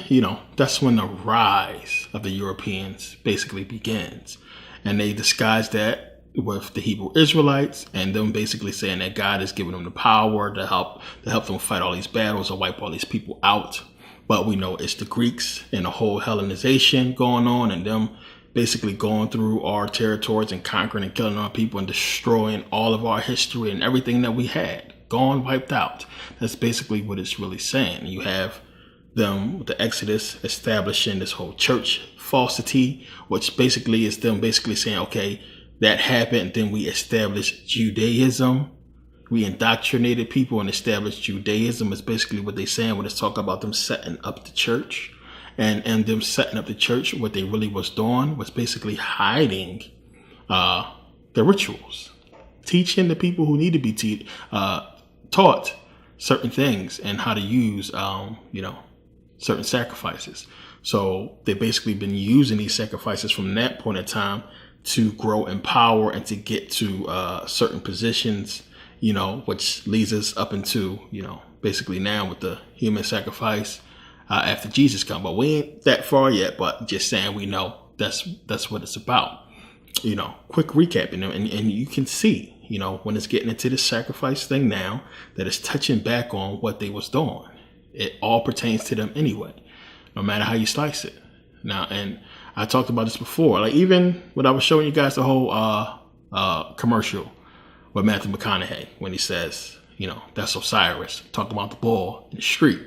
that's when the rise of the Europeans basically begins. And they disguise that with the Hebrew Israelites and them basically saying that God is giving them the power to help them fight all these battles or wipe all these people out. But we know it's the Greeks and the whole Hellenization going on and them basically going through our territories and conquering and killing our people and destroying all of our history and everything that we had. Gone, wiped out. That's basically what it's really saying. You have them with the Exodus establishing this whole church falsity, which basically is them basically saying, okay, that happened. Then we established Judaism. We indoctrinated people and established Judaism is basically what they're saying when it's talking about them setting up the church. And them setting up the church, what they really was doing was basically hiding the rituals, teaching the people who need to be taught certain things and how to use, certain sacrifices. So they've basically been using these sacrifices from that point in time to grow in power and to get to certain positions, which leads us up into, basically now with the human sacrifice after Jesus come. But we ain't that far yet, but just saying we know that's what it's about. Quick recap, and you can see, when it's getting into this sacrifice thing now, that it's touching back on what they was doing. It all pertains to them anyway, no matter how you slice it. Now, and I talked about this before, like even when I was showing you guys the whole commercial with Matthew McConaughey, when he says, that's Osiris, talking about the bull in the street.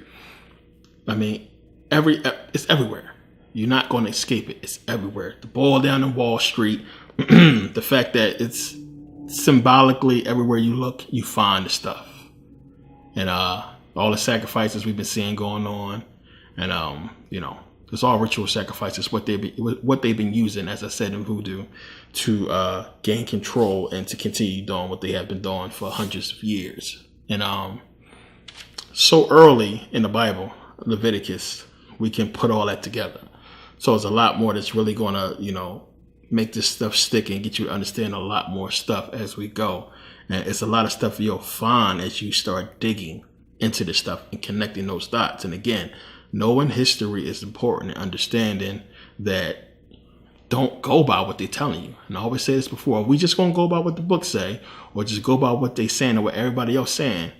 I mean, it's everywhere. You're not going to escape it. It's everywhere. The bull down in Wall Street, the fact that it's symbolically everywhere you look, you find the stuff. And all the sacrifices we've been seeing going on, and it's all ritual sacrifices. What they've been using, as I said, in voodoo, to gain control and to continue doing what they have been doing for hundreds of years. And so early in the Bible, Leviticus, we can put all that together. So there's a lot more that's really going to, make this stuff stick and get you to understand a lot more stuff as we go. And it's a lot of stuff you'll find as you start digging into this stuff and connecting those dots. And again, knowing history is important and understanding that don't go by what they're telling you. And I always say this before, are we just going to go by what the books say or just go by what they're saying or what everybody else saying?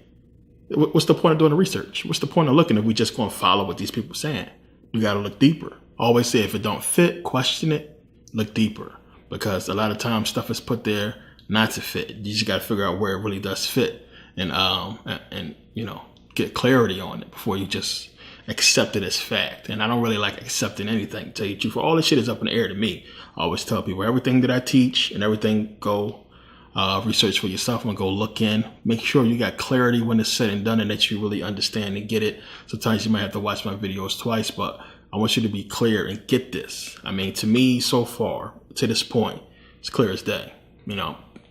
What's the point of doing the research? What's the point of looking if we just going to follow what these people are saying? You got to look deeper. I always say if it don't fit, question it, look deeper. Because a lot of times stuff is put there not to fit. You just got to figure out where it really does fit and get clarity on it before you just accept it as fact. And I don't really like accepting anything, to tell you the truth. All this shit is up in the air to me. I always tell people everything that I teach and everything, go research for yourself and go look in. Make sure you got clarity when it's said and done and that you really understand and get it. Sometimes you might have to watch my videos twice, but I want you to be clear and get this. I mean, to me, so far, to this point, it's clear as day.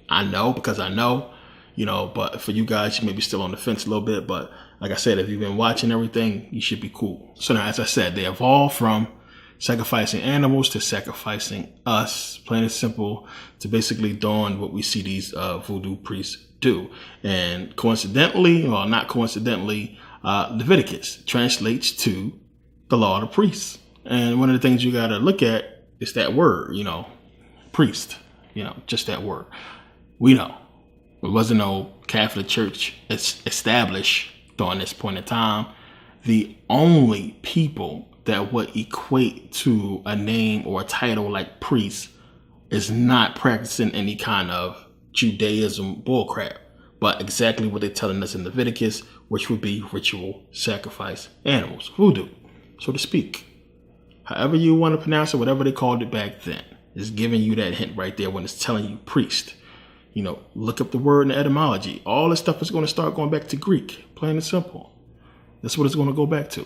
I know because I know, but for you guys, you may be still on the fence a little bit. But like I said, if you've been watching everything, you should be cool. So now, as I said, they evolved from sacrificing animals to sacrificing us, plain and simple, to basically doing what we see these voodoo priests do. And coincidentally, well, not coincidentally, Leviticus translates to the law of the priests. And one of the things you got to look at is that word, priest, just that word. We know there wasn't no Catholic Church established during this point in time. The only people that would equate to a name or a title like priest is not practicing any kind of Judaism bullcrap, but exactly what they're telling us in Leviticus, which would be ritual sacrifice animals, voodoo, so to speak. However you want to pronounce it, whatever they called it back then, is giving you that hint right there when it's telling you priest. Look up the word in the etymology. All this stuff is going to start going back to Greek, plain and simple. That's what it's going to go back to.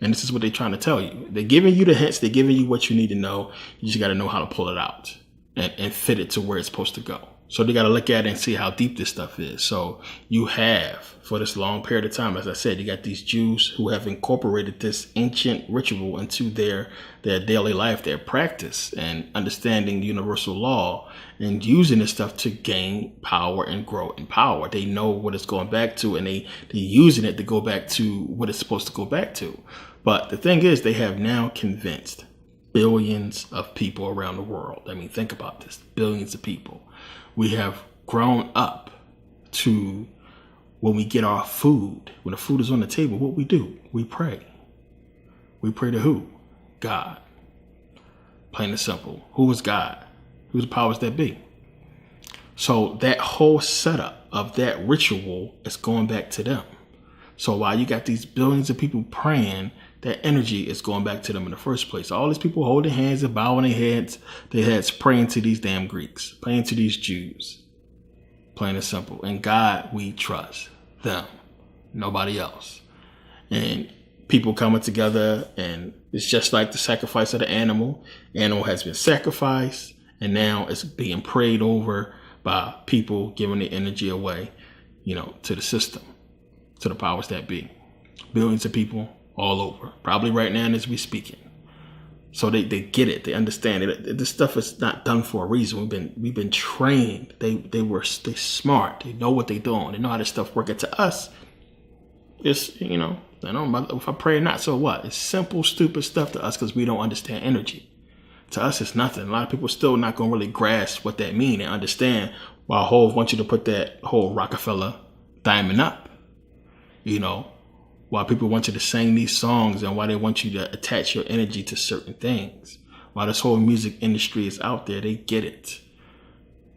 And this is what they're trying to tell you. They're giving you the hints. They're giving you what you need to know. You just got to know how to pull it out and fit it to where it's supposed to go. So they got to look at it and see how deep this stuff is. So you have, for this long period of time, as I said, you got these Jews who have incorporated this ancient ritual into their daily life, their practice, and understanding universal law and using this stuff to gain power and grow in power. They know what it's going back to, and they're using it to go back to what it's supposed to go back to. But the thing is, they have now convinced billions of people around the world. I mean, think about this, billions of people. We have grown up to when we get our food, when the food is on the table, what we do, we pray. We pray to who? God. Plain and simple. Who is God? Who's the powers that be? So that whole setup of that ritual is going back to them. So while you got these billions of people praying, that energy is going back to them in the first place. All these people holding hands and bowing their heads, praying to these damn Greeks, praying to these Jews. Plain and simple. And God, we trust them, nobody else. And people coming together, and it's just like the sacrifice of the animal. Animal has been sacrificed, and now it's being prayed over by people giving the energy away, to the system, to the powers that be. Billions of people all over, probably right now as we speaking. So they get it, they understand it. This stuff is not done for a reason. We've been trained. They smart. They know what they're doing. They know how this stuff works. And to us, it's, I don't know if I pray or not. So what? It's simple, stupid stuff to us because we don't understand energy. To us, it's nothing. A lot of people still not gonna really grasp what that means and understand why Hov wants you to put that whole Rockefeller diamond up. Why people want you to sing these songs and why they want you to attach your energy to certain things. Why this whole music industry is out there, they get it.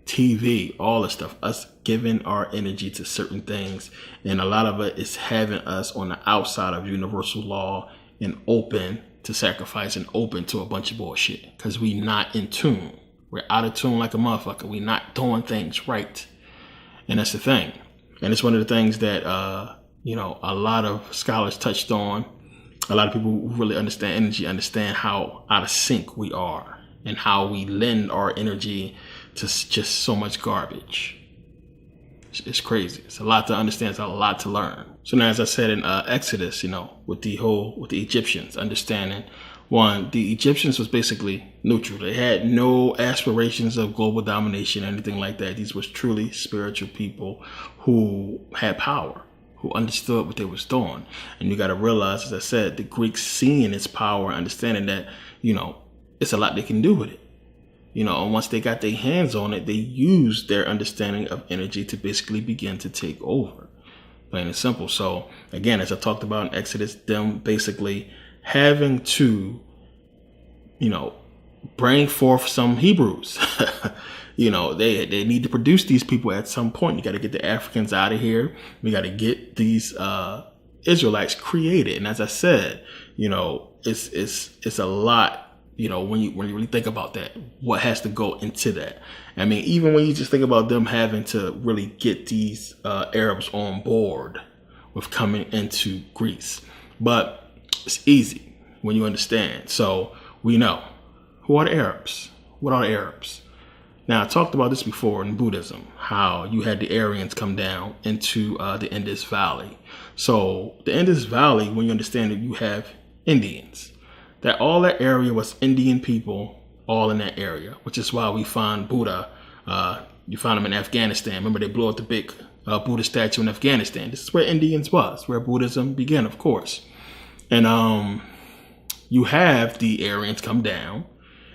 TV, all this stuff, us giving our energy to certain things. And a lot of it is having us on the outside of universal law and open to sacrifice and open to a bunch of bullshit. Because we not in tune. We're out of tune like a motherfucker. We not doing things right. And that's the thing. And it's one of the things that, a lot of scholars touched on. A lot of people who really understand energy understand how out of sync we are and how we lend our energy to just so much garbage. It's crazy. It's a lot to understand. It's a lot to learn. So now, as I said in Exodus, with the Egyptians, understanding, one, the Egyptians was basically neutral. They had no aspirations of global domination or anything like that. These was truly spiritual people who had power, who understood what they was doing. And you got to realize, as I said, the Greeks seeing its power, understanding that, it's a lot they can do with it. And once they got their hands on it, they used their understanding of energy to basically begin to take over. Plain and simple. So again, as I talked about in Exodus, them basically having to, bring forth some Hebrews. They need to produce these people at some point. You got to get the Africans out of here. We got to get these Israelites created. And as I said, it's a lot. When you really think about that, what has to go into that? I mean, even when you just think about them having to really get these Arabs on board with coming into Greece, but it's easy when you understand. So we know who are the Arabs. What are the Arabs? Now, I talked about this before in Buddhism, how you had the Aryans come down into the Indus Valley. So the Indus Valley, when you understand that you have Indians, that all that area was Indian people all in that area, which is why we find Buddha. You find them in Afghanistan. Remember, they blew up the big Buddha statue in Afghanistan. This is where Indians was, where Buddhism began, of course. And you have the Aryans come down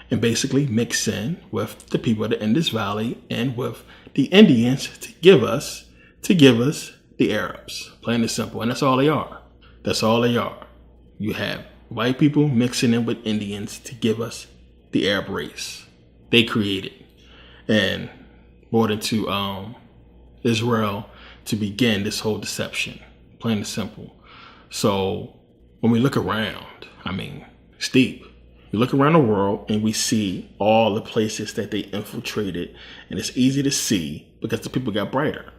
and basically mix in with the people of the Indus Valley and with the Indians to give us the Arabs. Plain and simple. And that's all they are. That's all they are. You have white people mixing in with Indians to give us the Arab race. They created and brought into Israel to begin this whole deception. Plain and simple. So when we look around, it's deep. We look around the world and we see all the places that they infiltrated, and it's easy to see because the people got brighter.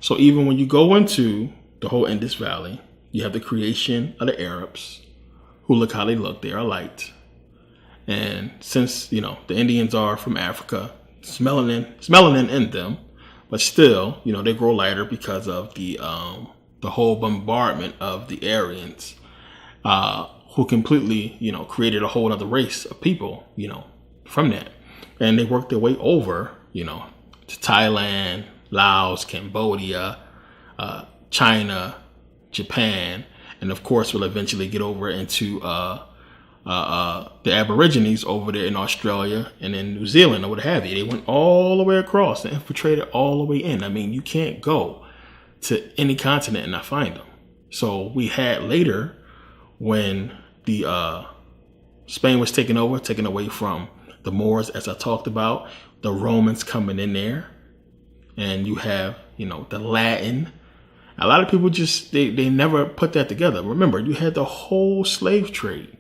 So even when you go into the whole Indus Valley, you have the creation of the Arabs, who look how they look. They are light. And since, the Indians are from Africa, it's melanin in them, but still, they grow lighter because of the whole bombardment of the Aryans, who completely, created a whole other race of people, from that. And they worked their way over, to Thailand, Laos, Cambodia, China, Japan, and of course will eventually get over into the Aborigines over there in Australia and in New Zealand or what have you. They went all the way across and infiltrated all the way in. You can't go to any continent and not find them. So we had later, when the Spain was taken away from the Moors, as I talked about, the Romans coming in there, and you have, the Latin. A lot of people just, they never put that together. Remember, you had the whole slave trade.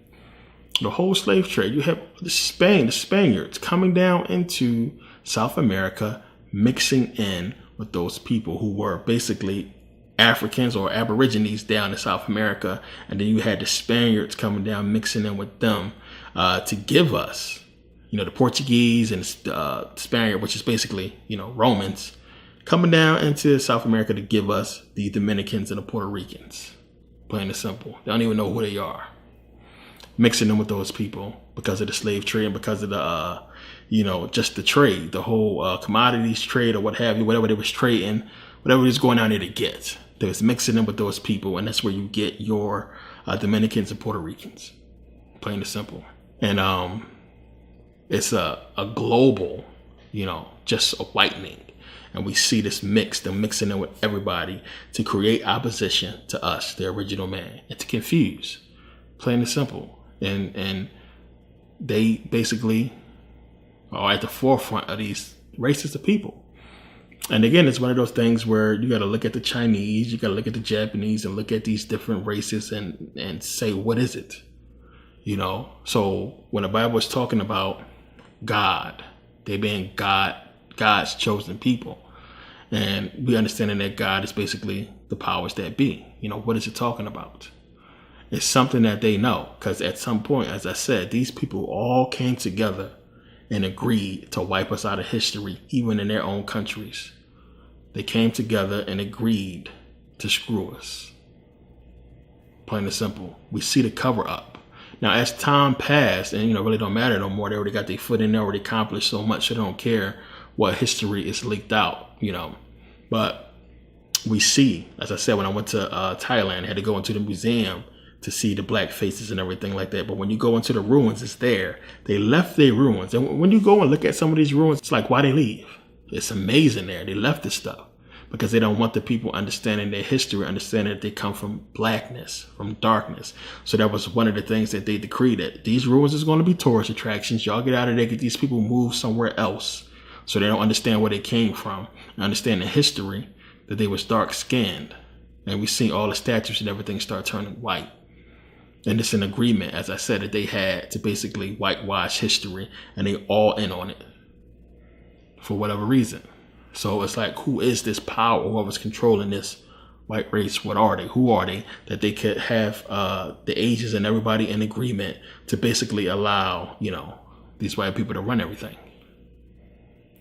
You have the Spaniards coming down into South America, mixing in with those people who were basically Africans or Aborigines down in South America. And then you had the Spaniards coming down, mixing in with them to give us, the Portuguese and Spaniard, which is basically, Romans, coming down into South America to give us the Dominicans and the Puerto Ricans. Plain and simple. They don't even know who they are. Mixing them with those people because of the slave trade and because of the, just the trade, the whole commodities trade or what have you, whatever they was trading, whatever was going down there to get. They was mixing them with those people, and that's where you get your Dominicans and Puerto Ricans. Plain and simple. And it's a global, just a whitening. And we see this mix, them mixing in with everybody to create opposition to us, the original man, and to confuse. Plain and simple. And they basically are at the forefront of these races of people. And again, it's one of those things where you got to look at the Chinese, you got to look at the Japanese, and look at these different races and say, what is it? So when the Bible is talking about God, they being God's chosen people, and we understanding that God is basically the powers that be. What is it talking about? It's something that they know, because at some point, as I said, these people all came together and agreed to wipe us out of history, even in their own countries. They came together and agreed to screw us. Plain and simple. We see the cover up. Now, as time passed, and really don't matter no more, they already got their foot in there, already accomplished so much, they don't care what history is leaked out, But we see, as I said, when I went to Thailand, I had to go into the museum to see the black faces and everything like that. But when you go into the ruins, it's there. They left their ruins. And when you go and look at some of these ruins, it's like, why they leave? It's amazing there. They left this stuff because they don't want the people understanding their history, understanding that they come from blackness, from darkness. So that was one of the things that they decreed, that these ruins is going to be tourist attractions. Y'all get out of there, get these people moved somewhere else. So they don't understand where they came from, and understand the history, that they was dark skinned. And we see all the statues and everything start turning white. And it's an agreement, as I said, that they had to basically whitewash history, and they all in on it for whatever reason. So it's like, who is this power? Whoever's controlling this white race, what are they? Who are they? That they could have the ages and everybody in agreement to basically allow, these white people to run everything,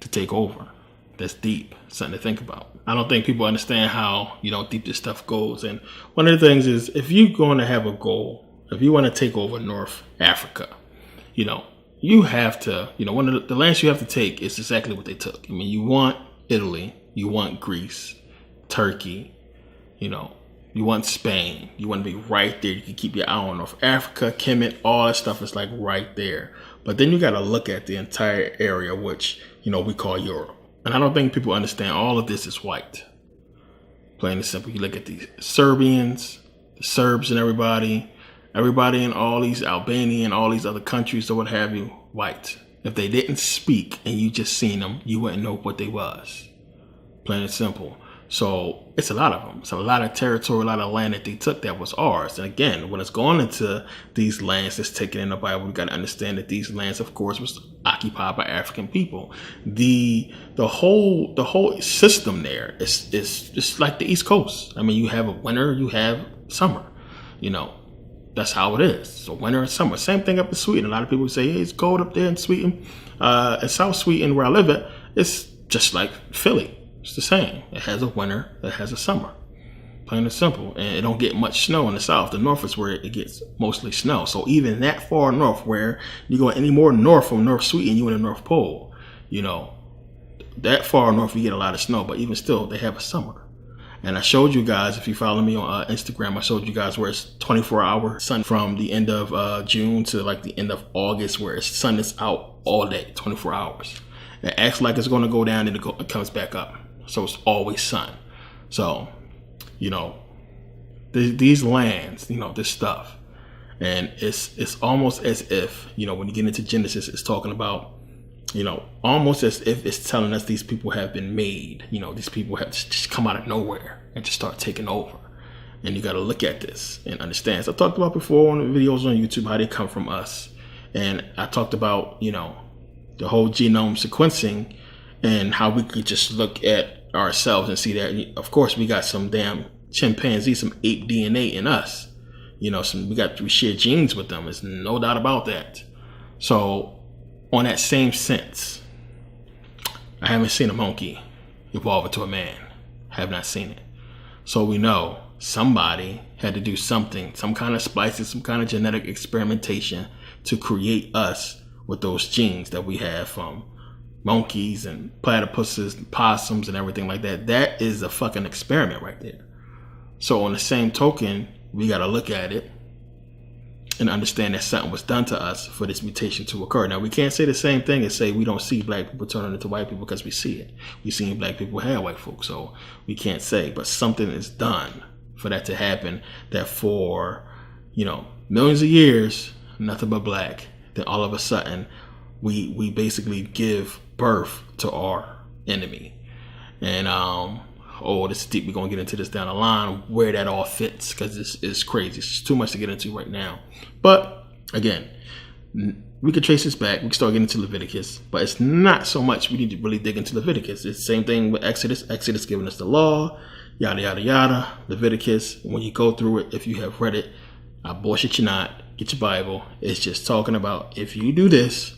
to take over. That's deep. Something to think about. I don't think people understand how, deep this stuff goes. And one of the things is, if you're going to have a goal, if you want to take over North Africa, you have to, one of the lands you have to take is exactly what they took. I mean, you want Italy, you want Greece, Turkey, you want Spain. You want to be right there. You can keep your eye on North Africa, Kemet, all that stuff is like right there. But then you got to look at the entire area, which, we call Europe. And I don't think people understand all of this is white. Plain and simple. You look at the Serbians, the Serbs and everybody in all these Albania and all these other countries or what have you, white. If they didn't speak and you just seen them, you wouldn't know what they was. Plain and simple. So it's a lot of them. It's a lot of territory, a lot of land that they took that was ours. And again, when it's going into these lands that's taken in the Bible, we got to understand that these lands, of course, was occupied by African people. The whole system there is just like the East Coast. I mean, you have a winter, you have summer. That's how it is. So winter and summer. Same thing up in Sweden. A lot of people say, hey, it's cold up there in Sweden. In South Sweden, where I live at, it's just like Philly. It's the same. It has a winter, it has a summer. Plain and simple. And it don't get much snow in the south. The north is where it gets mostly snow. So even that far north, where you go any more north from North Sweden, you in the North Pole, that far north you get a lot of snow, but even still they have a summer. And I showed you guys, if you follow me on Instagram, I showed you guys where it's 24-hour sun from the end of June to like the end of August, where the sun is out all day, 24 hours. It acts like it's going to go down and it comes back up. So it's always sun. So, these lands, this stuff. And it's almost as if, when you get into Genesis, it's talking about, almost as if it's telling us these people have been made. These people have just come out of nowhere and just start taking over. And you got to look at this and understand. So I talked about before on the videos on YouTube how they come from us. And I talked about, the whole genome sequencing and how we could just look at ourselves and see that, of course, we got some damn chimpanzee, some ape DNA in us. We share genes with them. There's no doubt about that. So on that same sense, I haven't seen a monkey evolve into a man. I have not seen it. So we know somebody had to do something, some kind of splicing, some kind of genetic experimentation to create us with those genes that we have from monkeys and platypuses and possums and everything like that. That is a fucking experiment right there. So on the same token, we got to look at it and understand that something was done to us for this mutation to occur. Now, we can't say the same thing and say we don't see black people turning into white people, because we see it. We seen black people have white folks, so we can't say. But something is done for that to happen, that for, millions of years, nothing but black. Then all of a sudden, we basically give birth to our enemy. And, this is deep. We're going to get into this down the line, where that all fits, because this is crazy. It's too much to get into right now. But again, we could trace this back. We can start getting into Leviticus, but it's not so much we need to really dig into Leviticus. It's the same thing with Exodus. Exodus giving us the law, yada, yada, yada. Leviticus, when you go through it, if you have read it, I bullshit you not, get your Bible. It's just talking about, if you do this,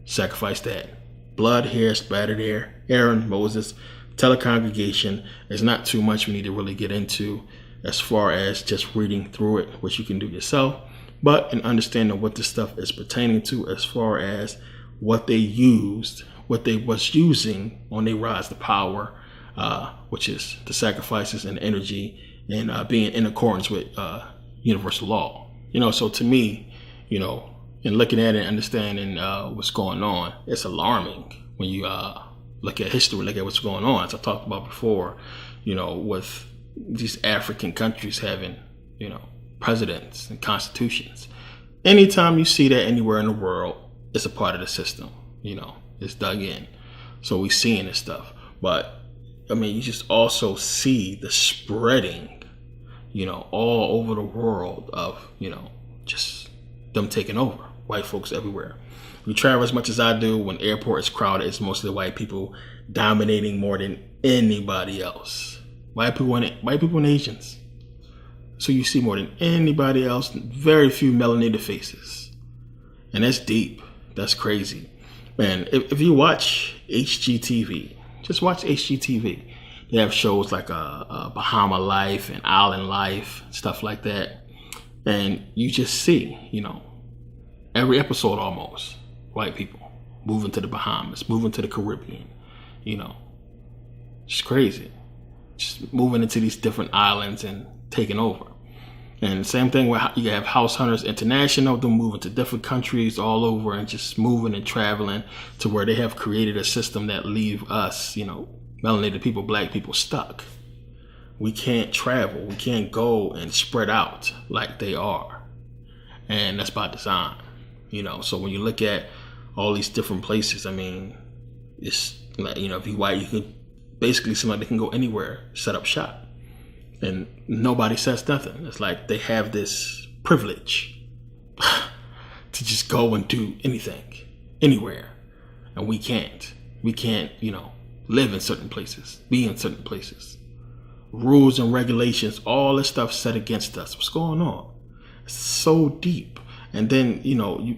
sacrifice that. Blood here, splattered there. Aaron, Moses, tell a congregation. There's not too much we need to really get into as far as just reading through it, which you can do yourself, but in understanding what this stuff is pertaining to, as far as what they used, what they was using on their rise to power, which is the sacrifices and energy, and being in accordance with universal law. So to me, in looking at it and understanding what's going on, it's alarming when you look at history, look at what's going on. As I talked about before, with these African countries having, presidents and constitutions. Anytime you see that anywhere in the world, it's a part of the system. It's dug in. So we're seeing this stuff. But, you just also see the spreading, all over the world of, just them taking over. White folks everywhere. You travel as much as I do, when the airport is crowded, it's mostly white people dominating more than anybody else. White people and Asians. So you see more than anybody else, very few melanated faces. And that's deep. That's crazy. Man, if you watch HGTV, just watch HGTV. They have shows like Bahama Life and Island Life, stuff like that. And you just see, every episode almost, white people moving to the Bahamas, moving to the Caribbean, just crazy. Just moving into these different islands and taking over. And same thing where you have House Hunters International, them moving to different countries all over and just moving and traveling to where they have created a system that leave us, melanated people, black people, stuck. We can't travel. We can't go and spread out like they are. And that's by design. So when you look at all these different places, it's like, if you white, you can basically seem like they can go anywhere, set up shop, and nobody says nothing. It's like they have this privilege to just go and do anything, anywhere, and we can't. We can't, live in certain places, be in certain places. Rules and regulations, all this stuff set against us. What's going on? It's so deep. And then,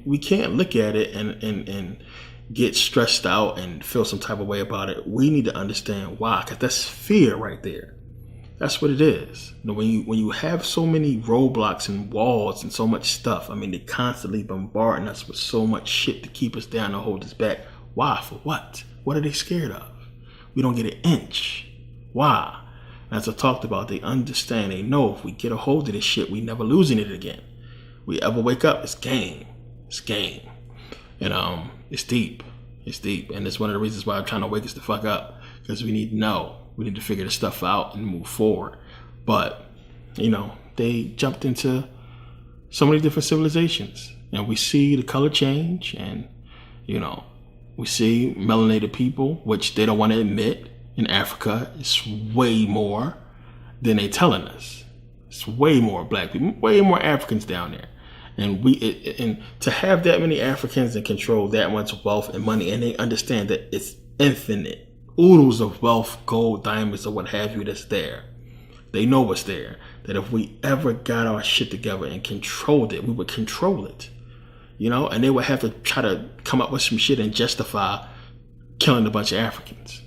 we can't look at it and get stressed out and feel some type of way about it. We need to understand why, because that's fear right there. That's what it is. When you have so many roadblocks and walls and so much stuff, they're constantly bombarding us with so much shit to keep us down and hold us back. Why? For what? What are they scared of? We don't get an inch. Why? As I talked about, they understand, they know if we get a hold of this shit, we never losing it again. We ever wake up, it's game. It's game. And it's deep. It's deep. And it's one of the reasons why I'm trying to wake us the fuck up. Because we need to know. We need to figure this stuff out and move forward. But, they jumped into so many different civilizations. And we see the color change. And, we see melanated people, which they don't want to admit. In Africa, it's way more than they telling us. It's way more black people, way more Africans down there. And and to have that many Africans and control that much wealth and money, and they understand that it's infinite, oodles of wealth, gold, diamonds, or what have you that's there. They know what's there. That if we ever got our shit together and controlled it, we would control it. And they would have to try to come up with some shit and justify killing a bunch of Africans.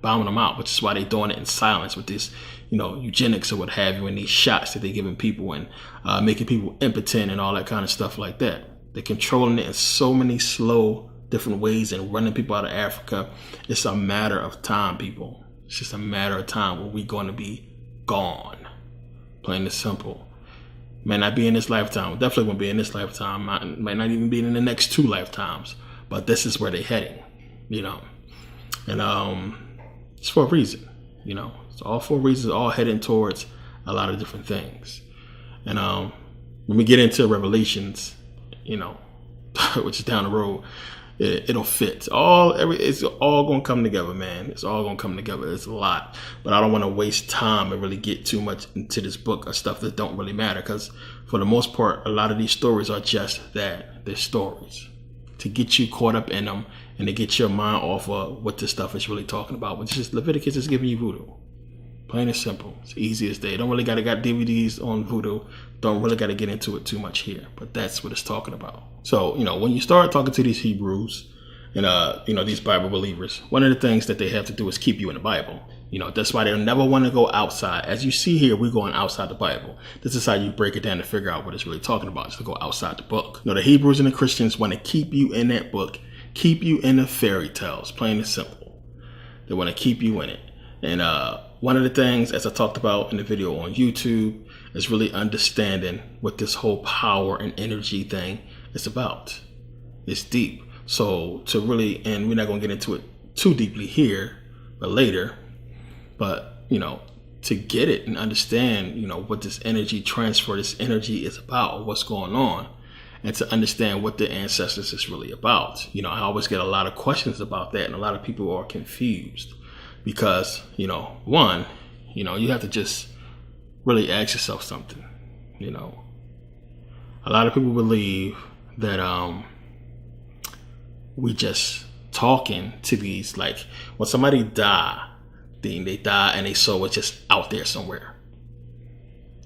bombing them out, which is why they're doing it in silence with this, eugenics or what have you, and these shots that they're giving people and making people impotent and all that kind of stuff like that. They're controlling it in so many slow, different ways and running people out of Africa. It's a matter of time, people. It's just a matter of time where we're going to be gone. Plain and simple. May not be in this lifetime. Definitely won't be in this lifetime. Might not even be in the next 2 lifetimes. But this is where they're heading, And it's for a reason, It's all for reasons, all heading towards a lot of different things. And when we get into Revelations, which is down the road, it'll fit. It's all going to come together, man. It's all going to come together. It's a lot. But I don't want to waste time and really get too much into this book of stuff that don't really matter. Because for the most part, a lot of these stories are just that. They're stories. To get you caught up in them and to get your mind off of what this stuff is really talking about. Which is Leviticus is giving you voodoo. Plain and simple. It's easy as day. Don't really got DVDs on voodoo. Don't really got to get into it too much here. But that's what it's talking about. So, when you start talking to these Hebrews and, these Bible believers, one of the things that they have to do is keep you in the Bible. That's why they'll never want to go outside. As you see here, we're going outside the Bible. This is how you break it down to figure out what it's really talking about, is to go outside the book. The Hebrews and the Christians want to keep you in that book, keep you in the fairy tales, plain and simple. They want to keep you in it. And one of the things, as I talked about in the video on YouTube, is really understanding what this whole power and energy thing is about. It's deep. So to really, and we're not going to get into it too deeply here, but later, but, to get it and understand, what this energy transfer, this energy is about, what's going on, and to understand what the ancestors is really about. I always get a lot of questions about that, and a lot of people are confused because, one, you have to just really ask yourself something. A lot of people believe that we just talking to these, like when somebody die, they die and they soul is just out there somewhere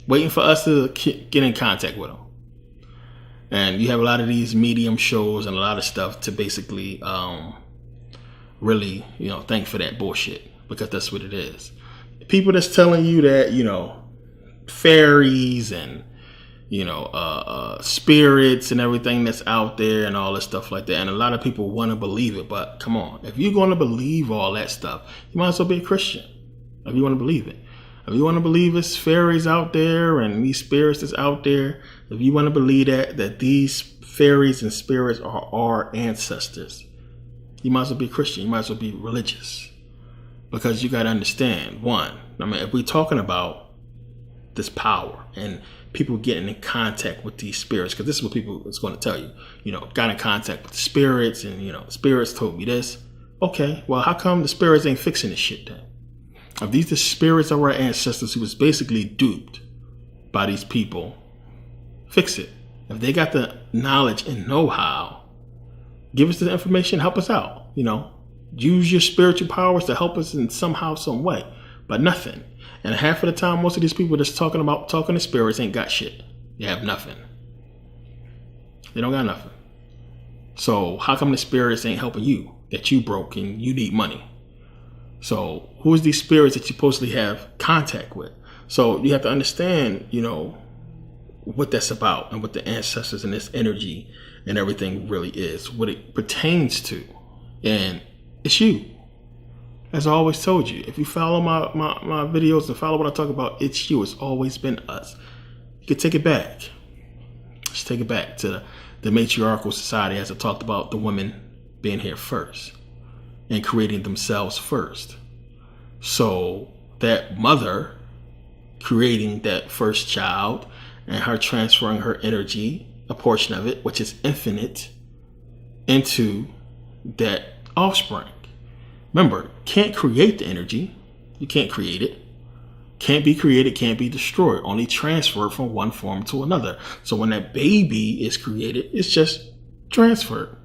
waiting for us to get in contact with them. And you have a lot of these medium shows and a lot of stuff to basically really thank for that bullshit, because that's what it is. People that's telling you that fairies and spirits and everything that's out there and all this stuff like that. And a lot of people want to believe it, but come on, if you're going to believe all that stuff, you might as well be a Christian. If you want to believe it, if you want to believe it's fairies out there and these spirits that's out there, if you want to believe that these fairies and spirits are our ancestors, you might as well be a Christian. You might as well be religious, because you got to understand, one, if we're talking about this power and people getting in contact with these spirits, because this is what people is going to tell you, got in contact with the spirits and, spirits told me this. Okay, well, how come the spirits ain't fixing this shit then? If these the spirits of our ancestors who was basically duped by these people, fix it. If they got the knowledge and know-how, give us the information, help us out, use your spiritual powers to help us in somehow, some way, but nothing. And half of the time, most of these people that's talking to spirits ain't got shit. They have nothing. They don't got nothing. So how come the spirits ain't helping you, that you broke and you need money? So who is these spirits that you supposedly have contact with? So you have to understand, what that's about and what the ancestors and this energy and everything really is, what it pertains to. And it's you. As I always told you, if you follow my videos and follow what I talk about, it's you. It's always been us. You can take it back. Just take it back to the matriarchal society, as I talked about the women being here first and creating themselves first. So that mother creating that first child and her transferring her energy, a portion of it, which is infinite, into that offspring. Remember, can't create the energy. You can't create it. Can't be created, can't be destroyed. Only transferred from one form to another. So when that baby is created, it's just transferred.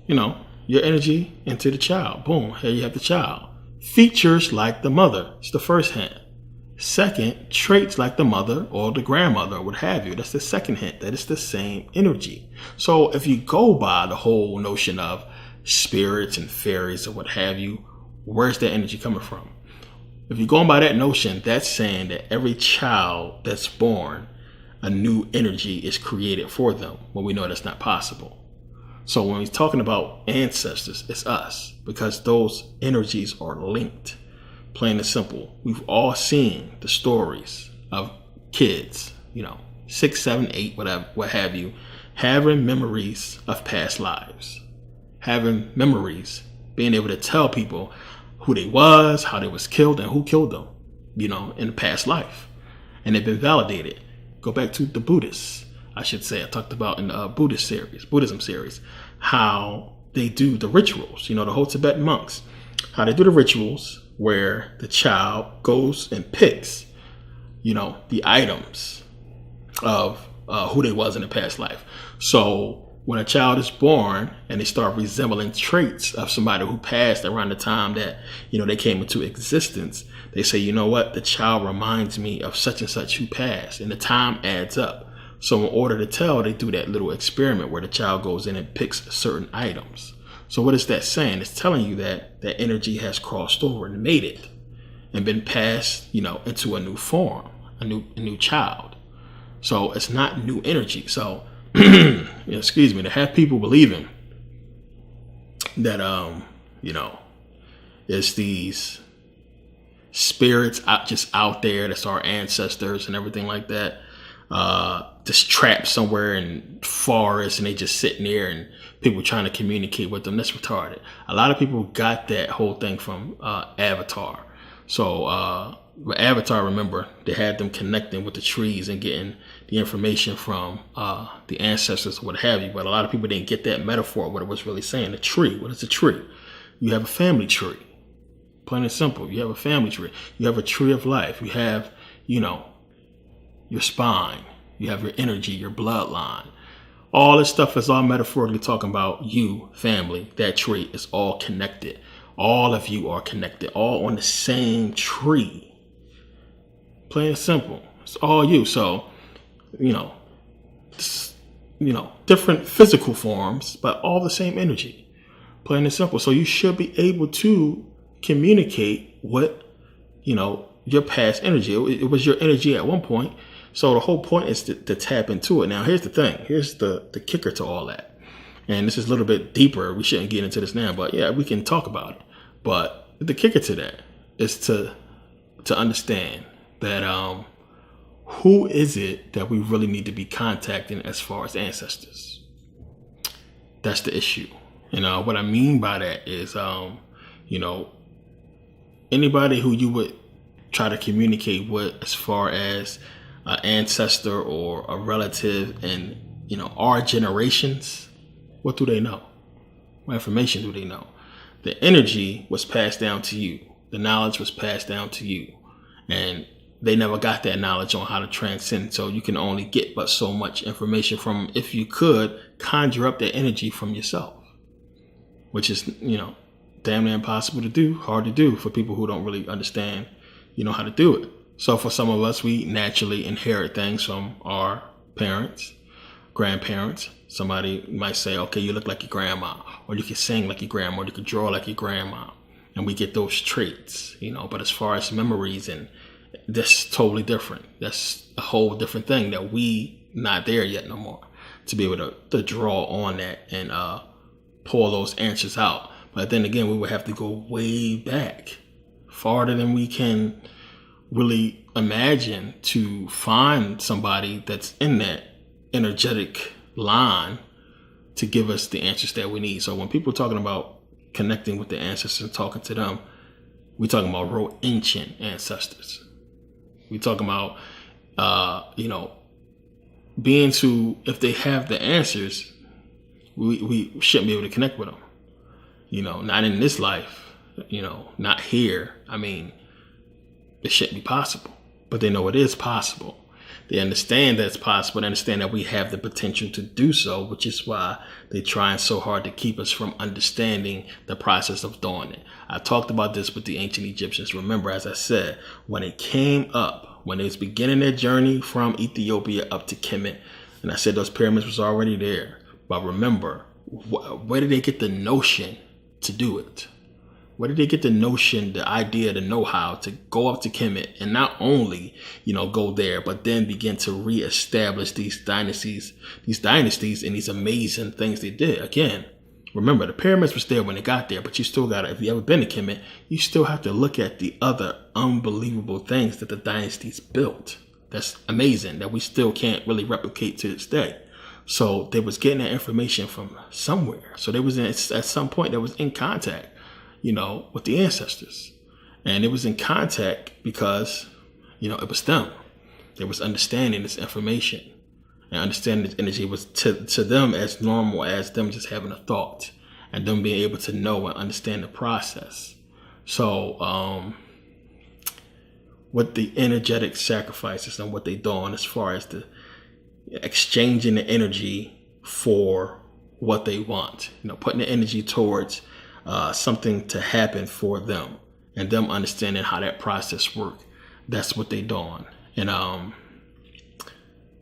Your energy into the child. Boom, here you have the child. Features like the mother. It's the first hint. Second, traits like the mother or the grandmother or what have you. That's the second hint, that it's the same energy. So if you go by the whole notion of spirits and fairies or what have you, Where's that energy coming from? If you're going by that notion, that's saying that every child that's born, a new energy is created for them, when we know that's not possible. So when we're talking about ancestors, it's us, because those energies are linked. Plain and simple. We've all seen the stories of kids, 6, 7, 8, whatever, what have you, having memories of past lives, having memories, being able to tell people who they was, how they was killed, and who killed them, in the past life. And they've been validated. Go back to the Buddhists, I should say. I talked about in the Buddhism series, how they do the rituals, the whole Tibetan monks, how they do the rituals where the child goes and picks, the items of who they was in the past life. So when a child is born and they start resembling traits of somebody who passed around the time that, they came into existence, they say, you know what, the child reminds me of such and such who passed, and the time adds up. So in order to tell, they do that little experiment where the child goes in and picks certain items. So what is that saying? It's telling you that that energy has crossed over and made it and been passed, into a new form, a new child. So it's not new energy. So excuse me, to have people believing that it's these spirits out there that's our ancestors and everything like that, just trapped somewhere in forests, and they just sitting there and people trying to communicate with them, that's retarded. A lot of people got that whole thing from Avatar. So with Avatar, remember, they had them connecting with the trees and getting the information from the ancestors, what have you. But a lot of people didn't get that metaphor, what it was really saying. A tree, what is a tree? You have a family tree. Plain and simple. You have a family tree. You have a tree of life. You have, your spine. You have your energy, your bloodline. All this stuff is all metaphorically talking about you, family. That tree is all connected. All of you are connected, all on the same tree. Plain and simple. It's all you. So, different physical forms, but all the same energy. Plain and simple. So you should be able to communicate what, your past energy. It was your energy at one point. So the whole point is to tap into it. Now, here's the thing. Here's the kicker to all that. And this is a little bit deeper. We shouldn't get into this now, but yeah, we can talk about it. But the kicker to that is to understand that who is it that we really need to be contacting as far as ancestors? That's the issue. What I mean by that is, anybody who you would try to communicate with as far as an ancestor or a relative in, our generations, what do they know? What information do they know? The energy was passed down to you. The knowledge was passed down to you. And they never got that knowledge on how to transcend. So you can only get but so much information from, if you could, conjure up that energy from yourself. Which is, damn near impossible to do, hard to do for people who don't really understand, how to do it. So for some of us, we naturally inherit things from our parents, grandparents. Somebody might say, okay, you look like your grandma, or you can sing like your grandma, or you can draw like your grandma. And we get those traits, but as far as memories, and that's totally different. That's a whole different thing that we not there yet no more to be able to draw on that and pull those answers out. But then again, we would have to go way back, farther than we can really imagine, to find somebody that's in that energetic line to give us the answers that we need. So when people are talking about connecting with the ancestors and talking to them, we're talking about real ancient ancestors. We're talking about, beings who, if they have the answers, we shouldn't be able to connect with them. Not in this life, not here. I mean, it shouldn't be possible, but they know it is possible. They understand that it's possible. They understand that we have the potential to do so, which is why they're trying so hard to keep us from understanding the process of doing it. I talked about this with the ancient Egyptians. Remember, as I said, when it came up, when they was beginning their journey from Ethiopia up to Kemet, and I said those pyramids was already there. But remember, where did they get the notion to do it? Where did they get the notion, the idea, the know-how to go up to Kemet and not only, go there, but then begin to reestablish these dynasties and these amazing things they did? Again, remember, the pyramids was there when they got there, but you still got to, if you ever been to Kemet, you still have to look at the other unbelievable things that the dynasties built. That's amazing that we still can't really replicate to this day. So they was getting that information from somewhere. So they was at some point they was in contact, with the ancestors. And it was in contact because, it was them. They was understanding this information. And understanding this energy was to them as normal as them just having a thought. And them being able to know and understand the process. So what the energetic sacrifices and what they doing as far as the exchanging the energy for what they want, putting the energy towards something to happen for them and them understanding how that process works. That's what they doing. And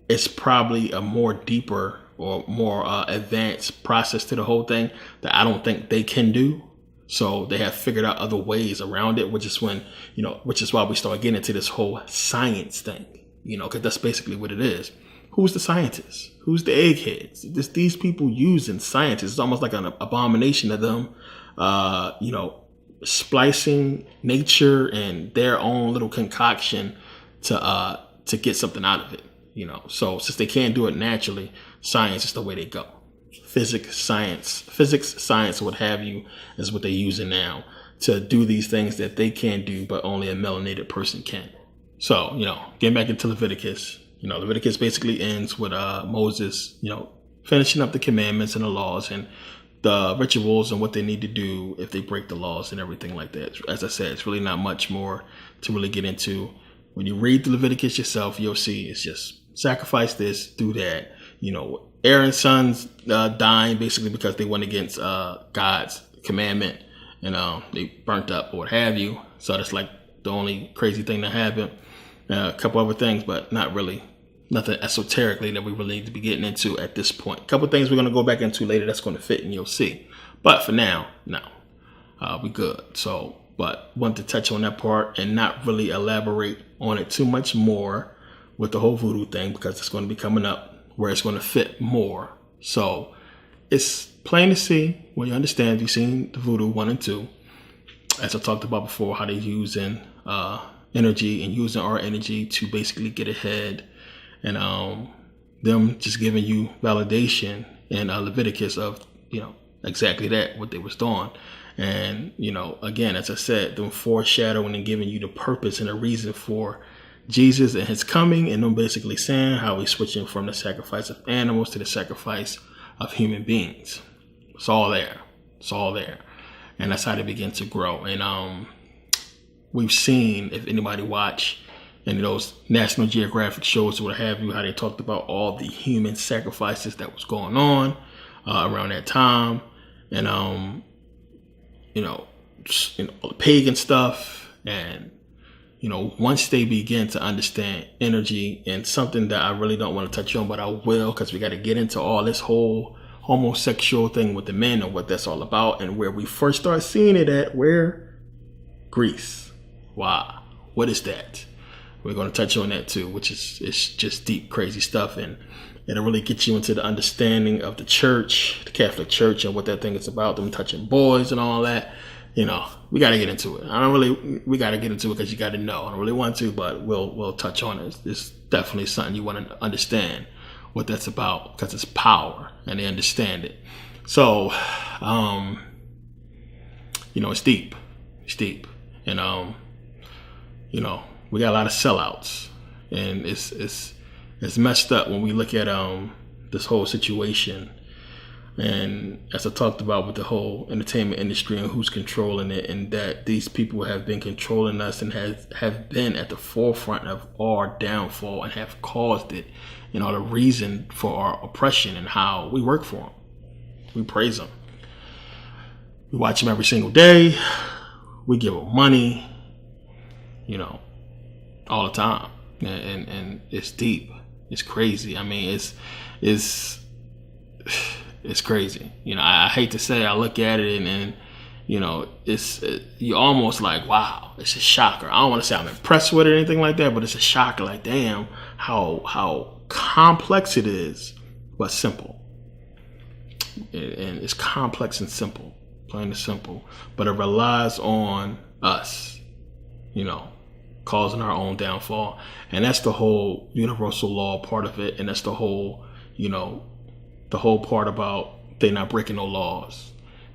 it's probably a more deeper or more advanced process to the whole thing that I don't think they can do. So they have figured out other ways around it, which is why we start getting into this whole science thing, because that's basically what it is. Who's the scientists? Who's the eggheads? These people using science. It's almost like an abomination of them, splicing nature and their own little concoction to get something out of it. So since they can't do it naturally, science is the way they go. Physics, science, what have you, is what they're using now to do these things that they can't do, but only a melanated person can. So, getting back into Leviticus. Leviticus basically ends with Moses, finishing up the commandments and the laws and the rituals and what they need to do if they break the laws and everything like that. As I said, it's really not much more to really get into. When you read the Leviticus yourself, you'll see it's just sacrifice this, do that. Aaron's sons dying basically because they went against God's commandment and they burnt up or what have you. So that's like the only crazy thing that happened. A couple other things, but not really nothing esoterically that we really need to be getting into at this point. A couple things we're going to go back into later that's going to fit and you'll see. But for now, no, we good. So, but want to touch on that part and not really elaborate on it too much more with the whole voodoo thing because it's going to be coming up where it's going to fit more. So it's plain to see when you understand. You've seen the voodoo 1 and 2, as I talked about before, how they're using energy and using our energy to basically get ahead, and them just giving you validation in Leviticus of exactly that, what they was doing. And again, as I said, them foreshadowing and giving you the purpose and the reason for Jesus and his coming, and them basically saying how he's switching from the sacrifice of animals to the sacrifice of human beings. It's all there. And that's how they begin to grow. And we've seen, if anybody watch any of those National Geographic shows or what have you, how they talked about all the human sacrifices that was going on around that time. And all the pagan stuff. And once they begin to understand energy, and something that I really don't want to touch on, but I will, because we got to get into all this whole homosexual thing with the men and what that's all about, and where we first start seeing it at, where? Greece. Wow. What is that? We're going to touch on that too, which is it's just deep, crazy stuff. And it'll really get you into the understanding of the church, the Catholic Church, and what that thing is about, them touching boys and all that. We got to get into it. We got to get into it because you got to know. I don't really want to, but we'll touch on it. It's definitely something you want to understand what that's about, because it's power and they understand it. So, it's deep. It's deep. And, we got a lot of sellouts, and it's messed up when we look at this whole situation. And as I talked about with the whole entertainment industry and who's controlling it, and that these people have been controlling us and have been at the forefront of our downfall and have caused it, the reason for our oppression, and how we work for them. We praise them. We watch them every single day. We give them money, all the time. And it's deep. It's crazy. I mean, it's crazy. I hate to say, I look at it you almost like, wow, it's a shocker. I don't want to say I'm impressed with it or anything like that, but it's a shocker. Like, damn, how complex it is, but simple. And it's complex and simple, plain and simple. But it relies on us, causing our own downfall. And that's the whole universal law part of it. And that's the whole part about they not breaking no laws,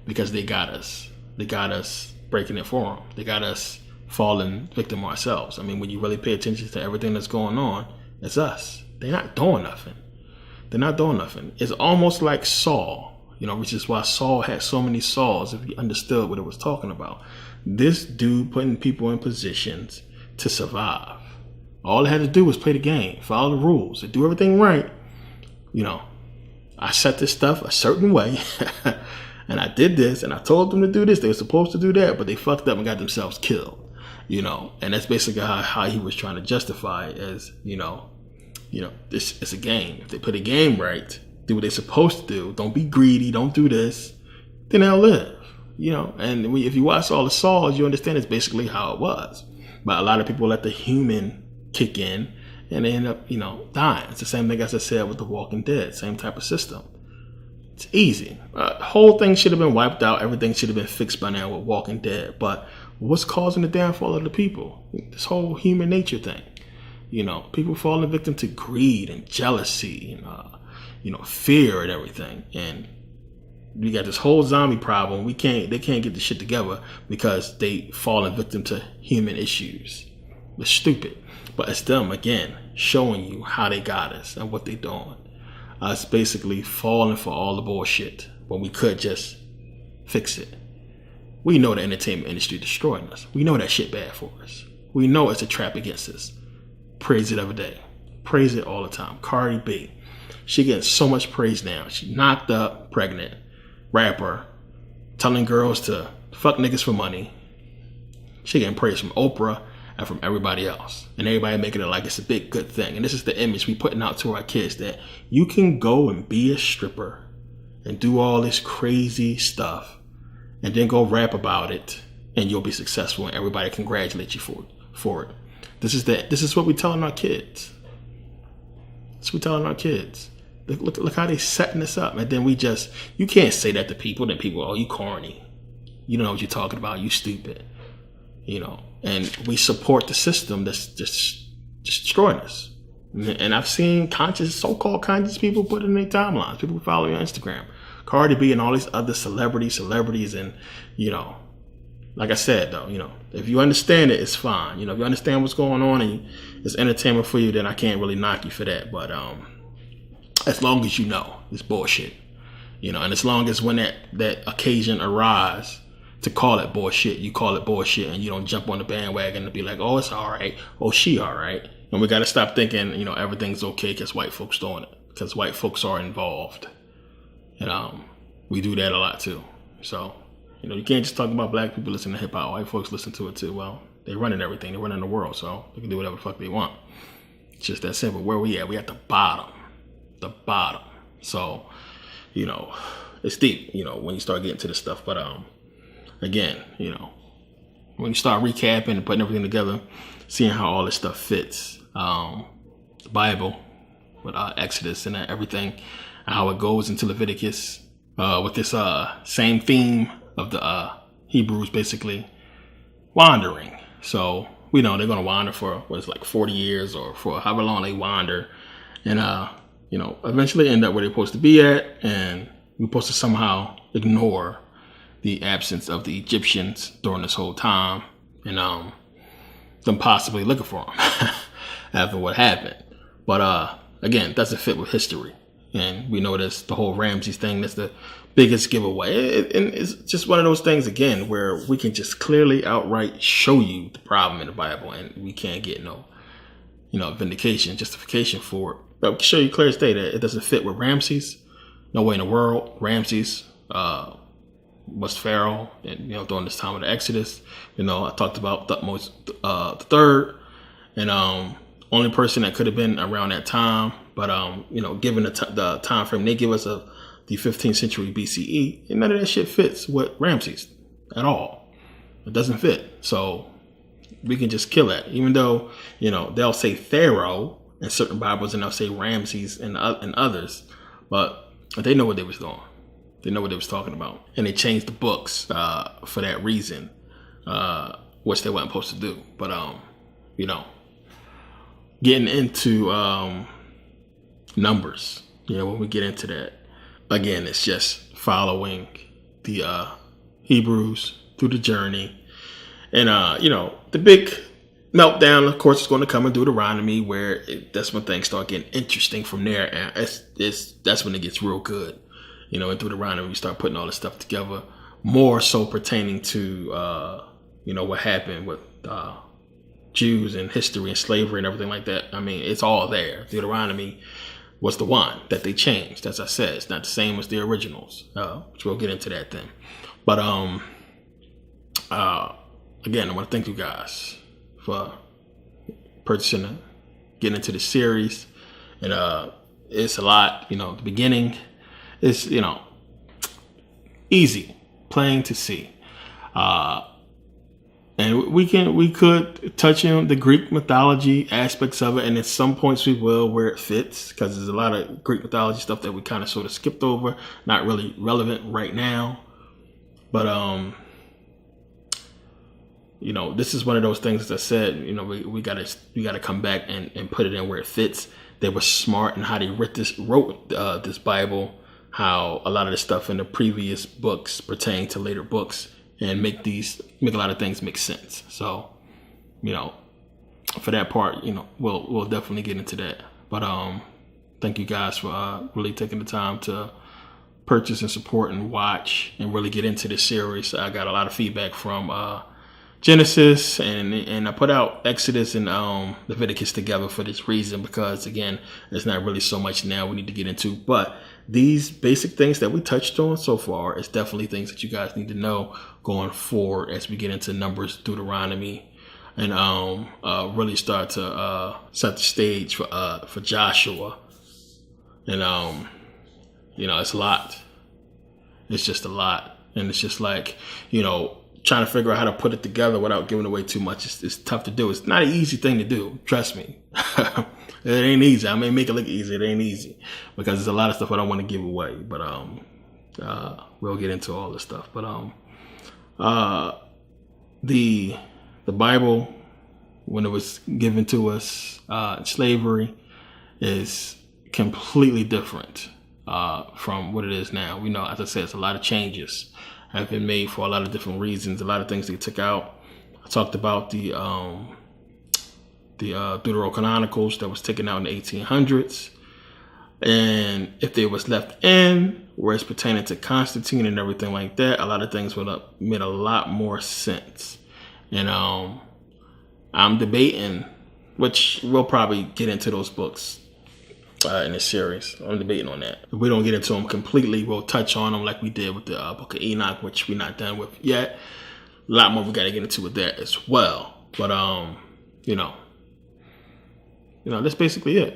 because they got us. They got us breaking it for them. They got us falling victim ourselves. I mean, when you really pay attention to everything that's going on, it's us. They're not doing nothing. They're not doing nothing. It's almost like Saul, which is why Saul had so many Sauls, if you understood what it was talking about. This dude putting people in positions to survive. All they had to do was play the game, follow the rules, and do everything right. I set this stuff a certain way, and I did this, and I told them to do this. They were supposed to do that, but they fucked up and got themselves killed. And that's basically how he was trying to justify it as, this is a game. If they play the game right, do what they're supposed to do, don't be greedy, don't do this, then they'll live. And if you watch all the Sauls, you understand it's basically how it was. But a lot of people let the human kick in, and they end up, dying. It's the same thing as I said with The Walking Dead, same type of system. It's easy. The whole thing should have been wiped out. Everything should have been fixed by now with Walking Dead. But what's causing the downfall of the people? This whole human nature thing. People falling victim to greed and jealousy and, fear and everything. And we got this whole zombie problem. They can't get the shit together because they falling victim to human issues. It's stupid. But it's them, again, showing you how they got us and what they doing. Us basically falling for all the bullshit when we could just fix it. We know the entertainment industry destroying us. We know that shit bad for us. We know it's a trap against us. Praise it every day. Praise it all the time. Cardi B. She getting so much praise now. She knocked up, pregnant, rapper, telling girls to fuck niggas for money. She getting praise from Oprah and from everybody else. And everybody making it like it's a big good thing. And this is the image we putting out to our kids, that you can go and be a stripper and do all this crazy stuff and then go rap about it and you'll be successful and everybody congratulate you for it. This is what we're telling our kids. That's what we're telling our kids. Look how they setting this up. And then you can't say that to people. Then people, oh, you corny. You don't know what you're talking about. You stupid. And we support the system that's just destroying us. And I've seen so-called conscious people put it in their timelines. People who follow me on Instagram. Cardi B and all these other celebrities. And, like I said, though, if you understand it, it's fine. If you understand what's going on and it's entertainment for you, then I can't really knock you for that. But as long as it's bullshit. And as long as when that occasion arises to call it bullshit, you call it bullshit, and you don't jump on the bandwagon and be like, oh, it's all right. Oh, she all right. And we got to stop thinking, everything's okay because white folks doing it, because white folks are involved. And we do that a lot too. So, you can't just talk about black people listening to hip hop. White folks listen to it too. Well, they running everything. They running the world, so they can do whatever the fuck they want. It's just that simple. Where we at? We at the bottom. The bottom. So, it's deep, when you start getting to this stuff. But again, when you start recapping and putting everything together, seeing how all this stuff fits, the Bible with Exodus and everything, and how it goes into Leviticus with this same theme of the Hebrews basically wandering. So we know they're going to wander for 40 years or for however long they wander, and eventually end up where they're supposed to be at, and we're supposed to somehow ignore the absence of the Egyptians during this whole time, and them possibly looking for them after what happened. But again, doesn't fit with history, and we know this, the whole Ramses thing, that's the biggest giveaway. And it's just one of those things, again, where we can just clearly outright show you the problem in the Bible, and we can't get no justification for it. But we can show you clear as day that it doesn't fit with Ramses. No way in the world. Ramses was Pharaoh, and during this time of the Exodus. I talked about Thutmose the third, and only person that could have been around that time. But given the time frame they give us of the 15th century BCE, and none of that shit fits with Ramses. at all. It doesn't fit. So we can just kill that. Even though, they'll say Pharaoh in certain Bibles and they'll say Ramses and others, but they know what they was doing. They know what they was talking about. And they changed the books for that reason, which they weren't supposed to do. But, getting into numbers, when we get into that, again, it's just following the Hebrews through the journey. And, the big meltdown, of course, is going to come in Deuteronomy, where that's when things start getting interesting from there. And that's when it gets real good. In Deuteronomy, we start putting all this stuff together, more so pertaining to, what happened with Jews and history and slavery and everything like that. I mean, it's all there. Deuteronomy was the one that they changed. As I said, it's not the same as the originals, which we'll get into that then. But again, I want to thank you guys for purchasing, getting into the series. And it's a lot, the beginning is, easy, plain to see. And we could touch on the Greek mythology aspects of it, and at some points we will, where it fits, because there's a lot of Greek mythology stuff that we kind of sort of skipped over, not really relevant right now. But this is one of those things, as I said, we gotta come back and put it in where it fits. They were smart in how they wrote this Bible, how a lot of the stuff in the previous books pertain to later books, and make a lot of things make sense. So, for that part, we'll definitely get into that. But thank you guys for really taking the time to purchase and support and watch and really get into this series. I got a lot of feedback from Genesis, and I put out Exodus and Leviticus together for this reason, because again, there's not really so much now we need to get into, but these basic things that we touched on so far is definitely things that you guys need to know going forward as we get into Numbers, Deuteronomy, and really start to set the stage for Joshua. And it's a lot. It's just a lot, and it's just like trying to figure out how to put it together without giving away too much. It's tough to do. It's not an easy thing to do. Trust me. It ain't easy. I may make it look easy. It ain't easy, because there's a lot of stuff I don't want to give away. But we'll get into all this stuff. But the Bible, when it was given to us in slavery, is completely different from what it is now. We know, as I said, it's a lot of changes have been made for a lot of different reasons. A lot of things they took out. I talked about the Deuterocanonicals that was taken out in the 1800s, and if they was left in, where it's pertaining to Constantine and everything like that, a lot of things would have made a lot more sense. And I'm debating, which we'll probably get into those books in this series. I'm debating on that. If we don't get into them completely, we'll touch on them like we did with the Book of Enoch, which we're not done with yet. A lot more we got to get into with that as well. But that's basically it.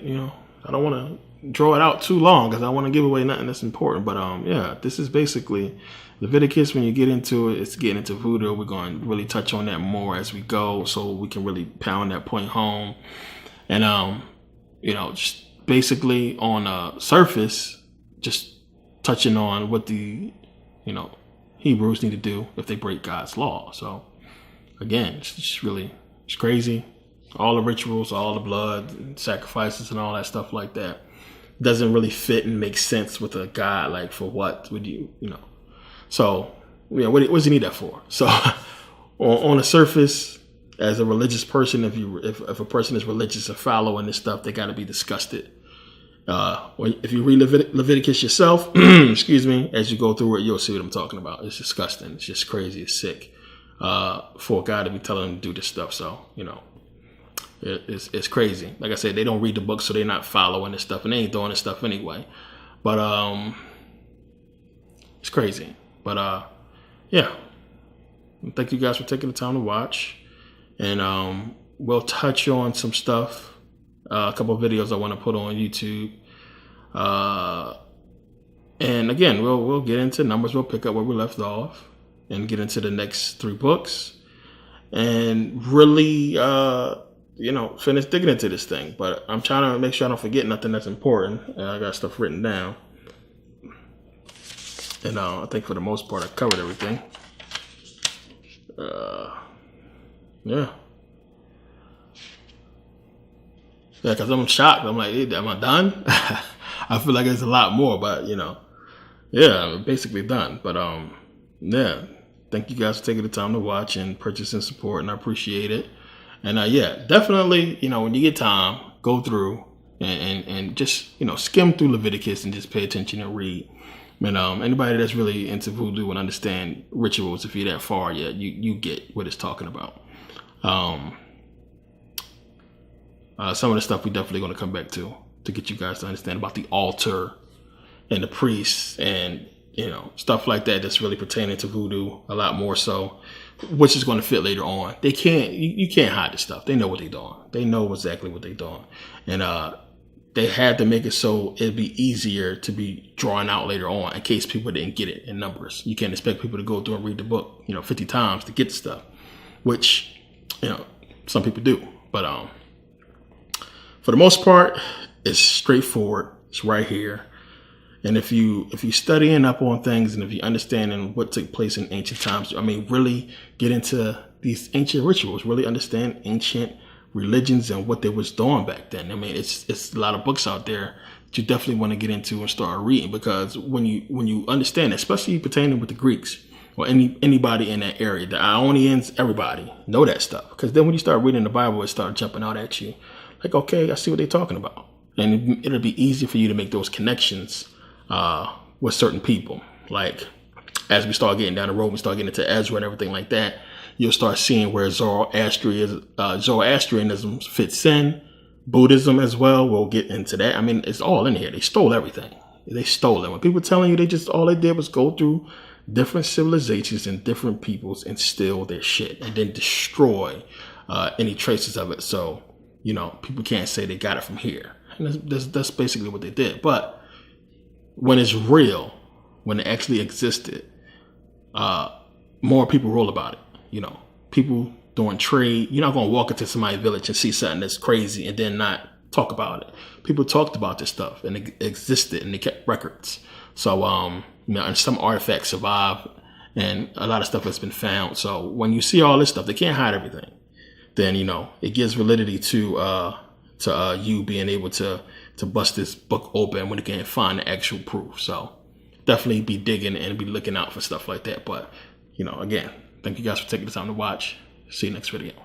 I don't want to draw it out too long, because I want to give away nothing that's important. But this is basically Leviticus. When you get into it, it's getting into voodoo. We're going to really touch on that more as we go, so we can really pound that point home. And just basically on a surface, just touching on what the Hebrews need to do if they break God's law. So again, it's crazy. All the rituals, all the blood and sacrifices and all that stuff like that doesn't really fit and make sense with a God. Like, for what would So what does he need that for? So on the surface, as a religious person, if a person is religious and following this stuff, they got to be disgusted. If you read Leviticus yourself, excuse me, as you go through it, you'll see what I'm talking about. It's disgusting. It's just crazy. It's sick for God to be telling them to do this stuff. So, it's crazy. Like I said, they don't read the book, so they're not following this stuff, and they ain't doing this stuff anyway. But it's crazy. But thank you guys for taking the time to watch. And we'll touch on some stuff. A couple of videos I want to put on YouTube. And again, we'll get into numbers. We'll pick up where we left off. and get into the next 3 books and really, finish digging into this thing. But I'm trying to make sure I don't forget nothing that's important. I got stuff written down. And I think for the most part, I covered everything. Yeah. Yeah, because I'm shocked. I'm like, hey, am I done? I feel like there's a lot more, but, yeah, I'm basically done. But, yeah, thank you guys for taking the time to watch and purchase and support, and I appreciate it. And, yeah, definitely, when you get time, go through and just, skim through Leviticus and just pay attention and read. And anybody that's really into voodoo and understand rituals, if you're that far yet, you get what it's talking about. Some of the stuff we definitely going to come back to get you guys to understand about the altar and the priests and, stuff like that that's really pertaining to voodoo a lot more so, which is going to fit later on. You can't hide this stuff. They know what they're doing. They know exactly what they're doing. And they had to make it so it'd be easier to be drawn out later on in case people didn't get it in numbers. You can't expect people to go through and read the book, 50 times to get the stuff, which, some people do. But for the most part, it's straightforward. It's right here. And if you studying up on things and if you understanding what took place in ancient times, really get into these ancient rituals, really understand ancient religions and what they was doing back then. It's a lot of books out there that you definitely want to get into and start reading, because when you understand, especially pertaining with the Greeks or anybody in that area, the Ionians, everybody know that stuff. Because then when you start reading the Bible, it starts jumping out at you. Like, okay, I see what they're talking about. And it'll be easy for you to make those connections with certain people. Like, as we start getting down the road, we start getting into Ezra and everything like that, you'll start seeing where Zoroastrianism fits in. Buddhism as well. We'll get into that. It's all in here. They stole everything. They stole it. When people telling you all they did was go through different civilizations and different peoples and steal their shit and then destroy any traces of it. So, people can't say they got it from here. And that's basically what they did. But when it's real, when it actually existed, more people roll about it. People doing trade. You're not going to walk into somebody's village and see something that's crazy and then not talk about it. People talked about this stuff and it existed and they kept records. So, and some artifacts survive and a lot of stuff has been found. So when you see all this stuff, they can't hide everything. Then, it gives validity to you being able to bust this book open when you can't find the actual proof. So definitely be digging and be looking out for stuff like that. But, again, thank you guys for taking the time to watch. See you next video.